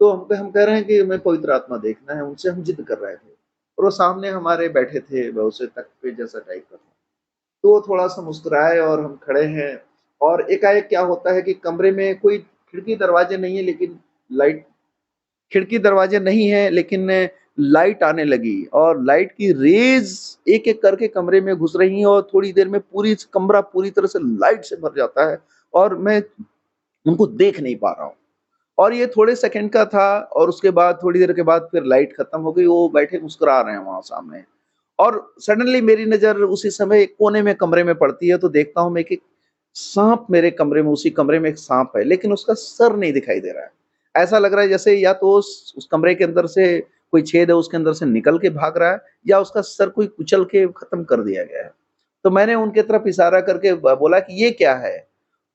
तो हम कह रहे हैं कि हमें पवित्र आत्मा देखना है, उनसे हम जिद कर रहे थे। और वो सामने हमारे बैठे थे, वो उसे तख्त पे जैसा टाइप का था। तो वो थोड़ा-सा मुस्कुराए, और हम खड़े हैं, और एकाएक क्या होता है कि कमरे में कोई खिड़की दरवाजे नहीं है लेकिन लाइट खिड़की दरवाजे नहीं है लेकिन लाइट आने लगी और लाइट की रेज एक-एक करके कमरे में घुस रही हैं और थोड़ी देर में पूरी कमरा पूरी तरह से लाइट से भर जाता है और मैं उनको देख नहीं पा रहा हूँ। और ये थोड़े सेकंड का था और उसके बाद थोड़ी देर के बाद फिर लाइट खत्म हो गई, वो बैठे मुस्कुरा रहे हैं वहाँ सामने। और सडनली मेरी नज़र उसी समय एक कोने में कमरे में पड़ती है तो देखता हूँ मैं कि साँप मेरे कमरे में उसी कमरे में एक साँप है, लेकिन उसका सर नहीं दिखाई दे रहा है। ऐसा लग रहा है जैसे या तो उस कमरे के अंदर से कोई छेद है, उसके अंदर से निकल के भाग रहा है या उसका सर कोई कुचल के खत्म कर दिया गया है। तो मैंने उनकी तरफ इशारा करके बोला कि ये क्या है?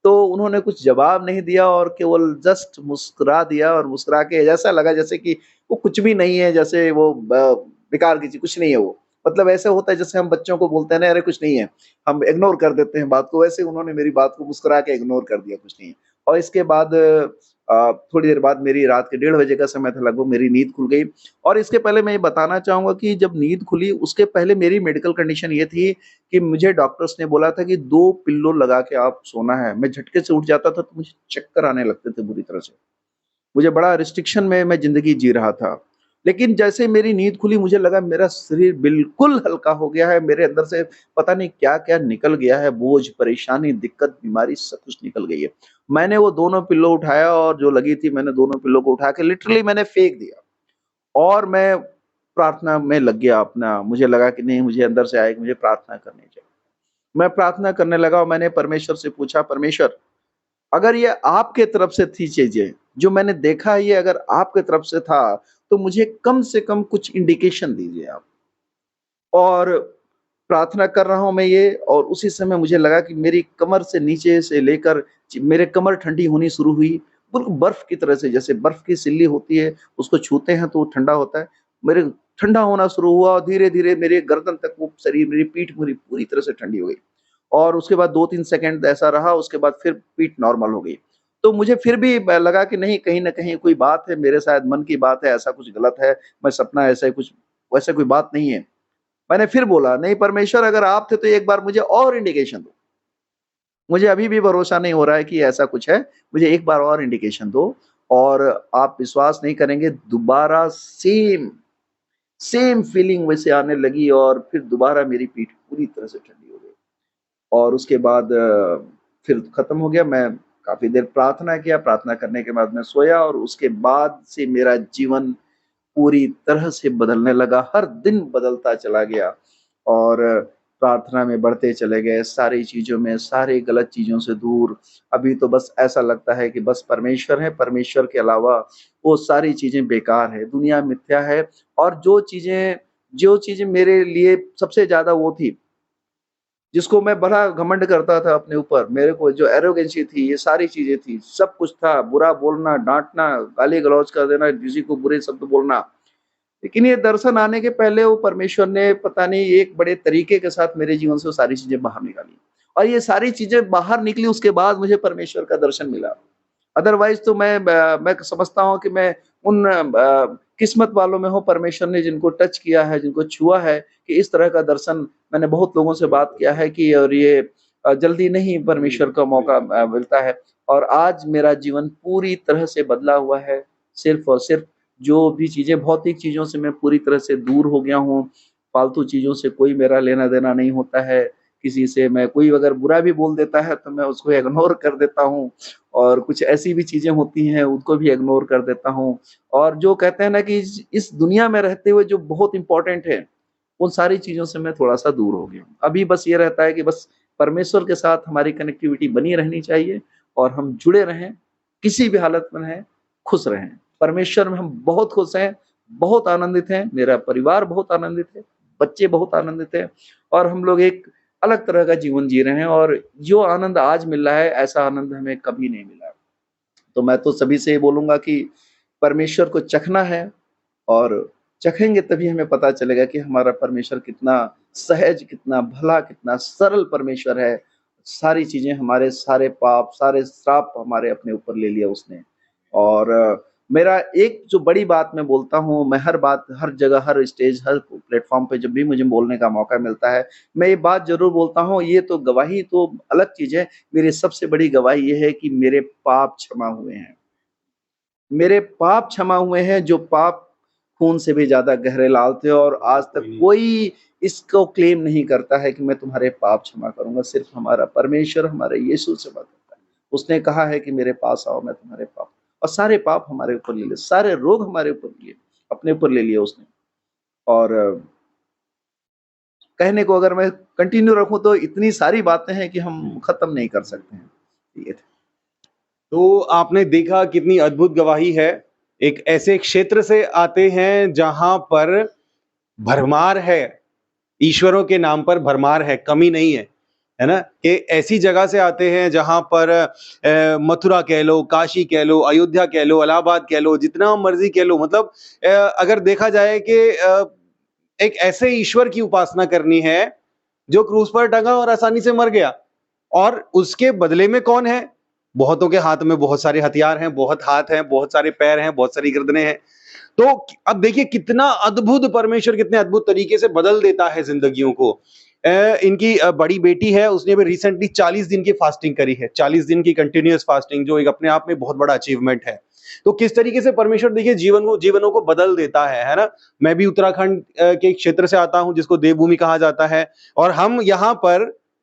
तो उन्होंने कुछ जवाब नहीं दिया और केवल जस्ट मुस्कुरा दिया और मुस्कुरा के ऐसा लगा जैसे कि वो कुछ भी नहीं है, जैसे वो बेकार की चीज़ कुछ नहीं है वो। मतलब ऐसे होता है जैसे हम बच्चों को बोलते हैं ना, अरे कुछ नहीं है, हम इग्नोर कर देते हैं बात को, वैसे उन्होंने मेरी बात को मुस्कुरा के इग्नोर कर दिया, कुछ नहीं है। और इसके बाद थोड़ी देर बाद मेरी रात के 1:30 बजे का समय था लगभग, मेरी नींद खुल गई। और इसके पहले मैं ये बताना चाहूँगा कि जब नींद खुली उसके पहले मेरी मेडिकल कंडीशन ये थी कि मुझे डॉक्टर्स ने बोला था कि 2 पिल्लो लगा के आप सोना है। मैं झटके से उठ जाता था तो मुझे चक्कर आने लगते थे बुरी तरह से। मुझे बड़ा रिस्ट्रिक्शन में मैं ज़िंदगी जी रहा था। लेकिन जैसे मेरी नींद खुली मुझे लगा मेरा शरीर बिल्कुल हल्का हो गया है, मेरे अंदर से पता नहीं क्या-क्या निकल गया है, बोझ, परेशानी, दिक्कत, बीमारी सब कुछ निकल गई है। मैंने वो दोनों पिल्लो उठाया और जो लगी थी मैंने दोनों पिल्लो को उठा के लिटरली मैंने फेंक दिया और मैं प्रार्थना में लग गया अपना। मुझे लगा कि नहीं, मुझे अंदर से आया कि मुझे प्रार्थना करनी चाहिए। मैं प्रार्थना करने लगा और मैंने परमेश्वर से पूछा, परमेश्वर अगर ये आपके तरफ से थी चीज़ें, जो मैंने देखा है ये अगर आपके तरफ से था, तो मुझे कम से कम कुछ इंडिकेशन दीजिए आप। और प्रार्थना कर रहा हूँ मैं ये और उसी समय मुझे लगा कि मेरी कमर से नीचे से लेकर मेरे कमर ठंडी होनी शुरू हुई, बिल्कुल बर्फ की तरह से, जैसे बर्फ की सिल्ली होती है, उसको छूते हैं तो वो ठंडा होता है। मेरे ठंडा होना शुरू हुआ और धीरे-धीरे मेरे गर्दन तक वो शरीर, मेरी पीठ पूरी पूरी तरह से ठंडी हो गई। और उसके बाद 2-3 सेकंड ऐसा रहा, उसके बाद फिर पीठ नॉर्मल हो गई। तो मुझे फिर भी लगा कि नहीं, कहीं न कहीं कोई बात है, मेरे शायद मन की बात है, ऐसा कुछ गलत है, मैं सपना ऐसा ही कुछ, वैसा कोई बात नहीं है। मैंने फिर बोला, नहीं परमेश्वर अगर आप थे तो एक बार मुझे और इंडिकेशन दो। मुझे अभी भी भरोसा नहीं हो रहा है कि ऐसा कुछ है, मुझे एक बार और इंडिकेशन दो। और आप विश्वास नहीं करेंगे, दोबारा सेम सेम फीलिंग वैसे आने लगी और फिर दोबारा मेरी पीठ पूरी तरह से ठंडी हो गई। और उसके बाद फिर खत्म हो गया। मैं काफ़ी देर प्रार्थना किया, प्रार्थना करने के बाद मैं सोया और उसके बाद से मेरा जीवन पूरी तरह से बदलने लगा, हर दिन बदलता चला गया और प्रार्थना में बढ़ते चले गए, सारी चीज़ों में, सारी गलत चीज़ों से दूर। अभी तो बस ऐसा लगता है कि बस परमेश्वर है, परमेश्वर के अलावा वो सारी चीज़ें बेकार है, दुनिया मिथ्या है। और जो चीज़ें मेरे लिए सबसे ज़्यादा वो थी, जिसको मैं बड़ा घमंड करता था अपने ऊपर, मेरे को जो एरोगेंसी थी, ये सारी चीज़ें थी, सब कुछ था, बुरा बोलना, डाँटना, गाली-गलौज कर देना, किसी को बुरे शब्द बोलना। लेकिन ये दर्शन आने के पहले वो परमेश्वर ने पता नहीं एक बड़े तरीके के साथ मेरे जीवन से वो सारी चीज़ें बाहर निकाली। और ये सारी चीज़ें बाहर निकली उसके बाद मुझे परमेश्वर का दर्शन मिला। अदरवाइज़ तो मैं समझता हूँ कि मैं उन किस्मत वालों में हूँ, परमेश्वर ने जिनको टच किया है, जिनको छुआ है, कि इस तरह का दर्शन मैंने बहुत लोगों से बात किया है कि और ये जल्दी नहीं परमेश्वर का मौका मिलता है। और आज मेरा जीवन पूरी तरह से बदला हुआ है, सिर्फ़ और सिर्फ़ जो भी चीज़ें, भौतिक चीज़ों से मैं पूरी तरह से दूर हो गया हूँ, फालतू चीज़ों से कोई मेरा लेना-देना नहीं होता है। किसी से मैं कोई अगर बुरा भी बोल देता है तो मैं उसको इग्नोर कर देता हूँ और कुछ ऐसी भी चीज़ें होती हैं उनको भी इग्नोर कर देता हूँ। और जो कहते हैं ना कि इस दुनिया में रहते हुए जो बहुत इम्पोर्टेंट है, उन सारी चीज़ों से मैं थोड़ा-सा दूर हो गया हूँ। अभी बस ये रहता है कि बस परमेश्वर के साथ हमारी कनेक्टिविटी बनी रहनी चाहिए और हम जुड़े रहें, किसी भी हालत में रहें, खुश रहें। परमेश्वर में हम बहुत खुश हैं, बहुत आनंदित हैं, मेरा परिवार बहुत आनंदित है, बच्चे बहुत आनंदित हैं और हम लोग एक अलग तरह का जीवन जी रहे हैं और जो आनंद आज मिल रहा है, ऐसा आनंद हमें कभी नहीं मिला। तो मैं तो सभी से ये बोलूँगा कि परमेश्वर को चखना है और चखेंगे तभी हमें पता चलेगा कि हमारा परमेश्वर कितना सहज, कितना भला, कितना सरल परमेश्वर है। सारी चीज़ें, हमारे सारे पाप, सारे श्राप हमारे अपने ऊपर ले लिया उसने। और मेरा एक जो बड़ी बात मैं बोलता हूँ, मैं हर बात, हर जगह, हर स्टेज, हर प्लेटफ़ॉर्म पे जब भी मुझे बोलने का मौका मिलता है, मैं ये बात ज़रूर बोलता हूँ, ये तो गवाही तो अलग चीज़ है, मेरी सबसे बड़ी गवाही ये है कि मेरे पाप क्षमा हुए हैं। मेरे पाप क्षमा हुए हैं, जो पाप खून से भी ज़्यादा गहरे लाल थे, और आज तक कोई इसको क्लेम नहीं करता है कि मैं तुम्हारे पाप क्षमा करूँगा, सिर्फ़ हमारा परमेश्वर, हमारा यीशु क्षमा करता है। उसने कहा है कि मेरे पास आओ, मैं तुम्हारे पाप, और सारे पाप हमारे ऊपर ले लिए, सारे रोग हमारे ऊपर लिए, अपने ऊपर ले लिए उसने। और कहने को अगर मैं कंटिन्यू रखूँ तो इतनी सारी बातें हैं कि हम खत्म नहीं कर सकते हैं। ये थे। तो आपने देखा कितनी अद्भुत गवाही है। एक ऐसे क्षेत्र से आते हैं जहां पर भरमार है, ईश्वरों के नाम पर भरमार है, कमी नहीं है ना? कि ऐसी जगह से आते हैं जहां पर मथुरा कह लो, काशी कह लो, अयोध्या कह लो, इलाहाबाद कह लो, जितना मर्जी कह लो, मतलब अगर देखा जाए कि एक ऐसे ईश्वर की उपासना करनी है जो क्रूस पर टंगा और आसानी से मर गया, और उसके बदले में कौन है? बहुतों के हाथ में बहुत सारे हथियार हैं, बहुत हाथ हैं, बहुत सारे पैर हैं, बहुत सारी गर्दनें हैं। तो अब देखिए कितना अद्भुत परमेश्वर कितने अद्भुत तरीके से बदल देता है जिंदगियों को। इनकी बड़ी बेटी है, उसने भी रिसेंटली 40 दिन की फास्टिंग करी है, 40 दिन की कंटिन्यूअस फास्टिंग, जो एक अपने आप में बहुत बड़ा अचीवमेंट है। तो किस तरीके से परमेश्वर देखिए जीवनों को बदल देता है ना? मैं भी उत्तराखंड के एक क्षेत्र से आता हूं जिसको देवभूमि कहा जाता है, और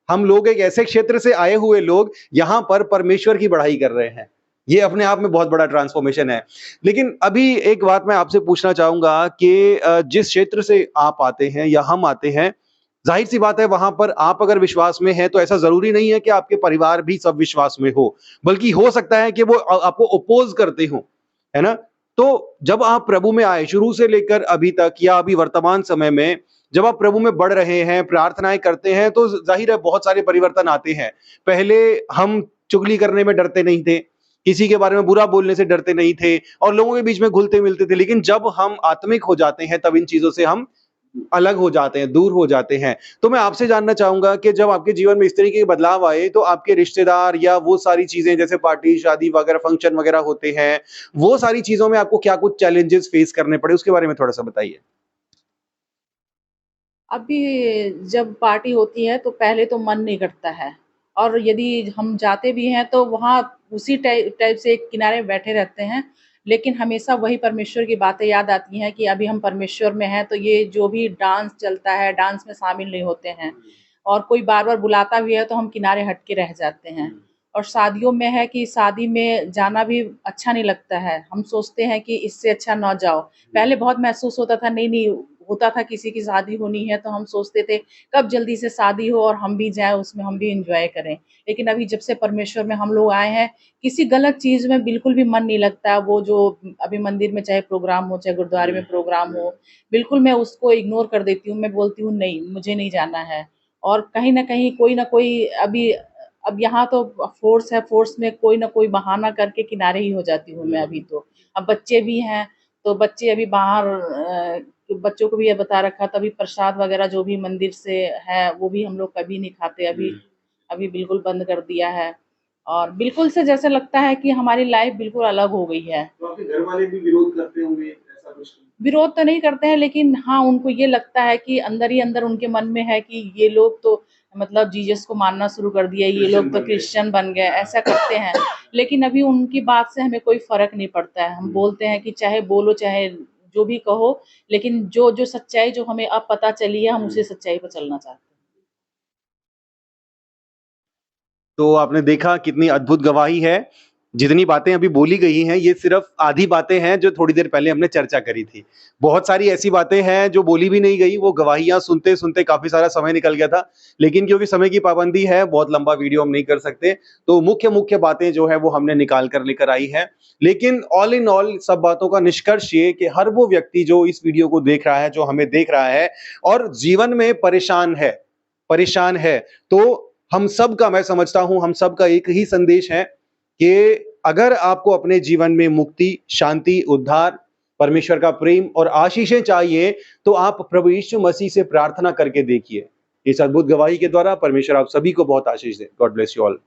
हम लोग एक ऐसे क्षेत्र से आए हुए लोग यहाँ पर परमेश्वर की बढ़ाई कर रहे हैं। ये अपने आप में बहुत बड़ा ट्रांसफॉर्मेशन है। लेकिन अभी एक बात मैं आपसे पूछना चाहूंगा कि जिस क्षेत्र से आप आते हैं या हम आते हैं, जाहिर सी बात है वहां पर आप अगर विश्वास में हैं तो ऐसा जरूरी नहीं है कि आपके परिवार भी सब विश्वास में हो, बल्कि हो सकता है कि वो आपको अपोज करते हो, है ना? तो जब आप प्रभु में आए शुरू से लेकर अभी तक, या अभी वर्तमान समय में जब आप प्रभु में बढ़ रहे हैं, प्रार्थनाएं करते हैं, तो जाहिर है बहुत सारे परिवर्तन आते हैं। पहले हम चुगली करने में डरते नहीं थे, किसी के बारे में बुरा बोलने से डरते नहीं थे, और लोगों के बीच में घुलते मिलते थे। लेकिन जब हम आत्मिक हो जाते हैं तब इन चीजों से हम अलग हो जाते हैं, दूर हो जाते हैं। तो मैं आपसे जानना चाहूंगा कि जब आपके जीवन में इस तरीके के बदलाव आए, तो आपके रिश्तेदार या वो सारी चीजें जैसे पार्टी, शादी वगैरह, फंक्शन वगैरह होते हैं, वो सारी चीजों में आपको क्या कुछ चैलेंजेस फेस करने पड़े, उसके बारे में थोड़ा सा बताइए। अभी जब पार्टी होती है तो पहले तो मन नहीं करता है, और यदि हम जाते भी हैं तो वहाँ उसी टाइप से एक किनारे बैठे रहते हैं, लेकिन हमेशा वही परमेश्वर की बातें याद आती हैं कि अभी हम परमेश्वर में हैं, तो ये जो भी डांस चलता है, डांस में शामिल नहीं होते हैं, और कोई बार-बार बुलाता भी है तो हम किनारे हट के रह जाते हैं। और शादियों में है कि शादी में जाना भी अच्छा नहीं लगता है, हम सोचते हैं कि इससे अच्छा ना जाओ। पहले बहुत महसूस होता था, नहीं-नहीं होता था किसी की शादी होनी है तो हम सोचते थे कब जल्दी से शादी हो और हम भी जाएँ उसमें, हम भी एन्जॉय करें। लेकिन अभी जब से परमेश्वर में हम लोग आए हैं, किसी गलत चीज़ में बिल्कुल भी मन नहीं लगता है। वो जो अभी मंदिर में चाहे प्रोग्राम हो, चाहे गुरुद्वारे में प्रोग्राम हो, बिल्कुल मैं उसको इग्नोर कर देती हूँ। मैं बोलती हूँ नहीं, मुझे नहीं जाना है। और कहीं न कहीं कोई न कोई अभी अब यहाँ तो फ़ोर्स है, फ़ोर्स में कोई न कोई बहाना करके किनारे ही हो जाती हूँ मैं अभी तो। अब बच्चे भी हैं, तो बच्चे अभी बाहर बच्चों को भी ये बता रखा था, अभी प्रसाद वगैरह जो भी मंदिर से है, वो भी हम लोग कभी नहीं खाते अभी, अभी बिल्कुल बंद कर दिया है। और बिल्कुल से जैसे लगता है कि हमारी लाइफ़ बिल्कुल अलग हो गई है। तो आपके घर वाले भी विरोध करते होंगे ऐसा कुछ? विरोध तो नहीं करते हैं, लेकिन हाँ, उनको ये लगता है कि अंदर ही अंदर उनके मन में है कि ये लोग तो मतलब जीसस को मानना शुरू कर दिया, ये लोग तो क्रिश्चियन बन गए, ऐसा करते हैं। लेकिन अभी उनकी बात से हमें कोई फ़र्क नहीं पड़ता है। हम बोलते हैं कि चाहे बोलो, चाहे जो भी कहो, लेकिन जो सच्चाई जो हमें अब पता चली है, हम उसी सच्चाई पे चलना चाहते हैं। तो आपने देखा कितनी अद्भुत गवाही है। जितनी बातें अभी बोली गई हैं, ये सिर्फ आधी बातें हैं जो थोड़ी देर पहले हमने चर्चा करी थी। बहुत सारी ऐसी बातें हैं जो बोली भी नहीं गई, वो गवाहियाँ सुनते-सुनते काफ़ी सारा समय निकल गया था। लेकिन क्योंकि समय की पाबंदी है, बहुत लंबा वीडियो हम नहीं कर सकते, तो मुख्य-मुख्य बातें जो है वो हमने निकाल कर लेकर आई हैं। लेकिन ऑल इन ऑल सब बातों का निष्कर्ष ये कि हर वो व्यक्ति जो इस वीडियो को देख रहा है, जो हमें देख रहा है और जीवन में परेशान है, तो हम सबका, मैं समझता हूं हम सबका एक ही संदेश है कि अगर आपको अपने जीवन में मुक्ति, शांति, उद्धार, परमेश्वर का प्रेम और आशीषें चाहिए, तो आप प्रभु यीशु मसीह से प्रार्थना करके देखिए। इस अद्भुत गवाही के द्वारा परमेश्वर आप सभी को बहुत आशीष दे। God bless you all.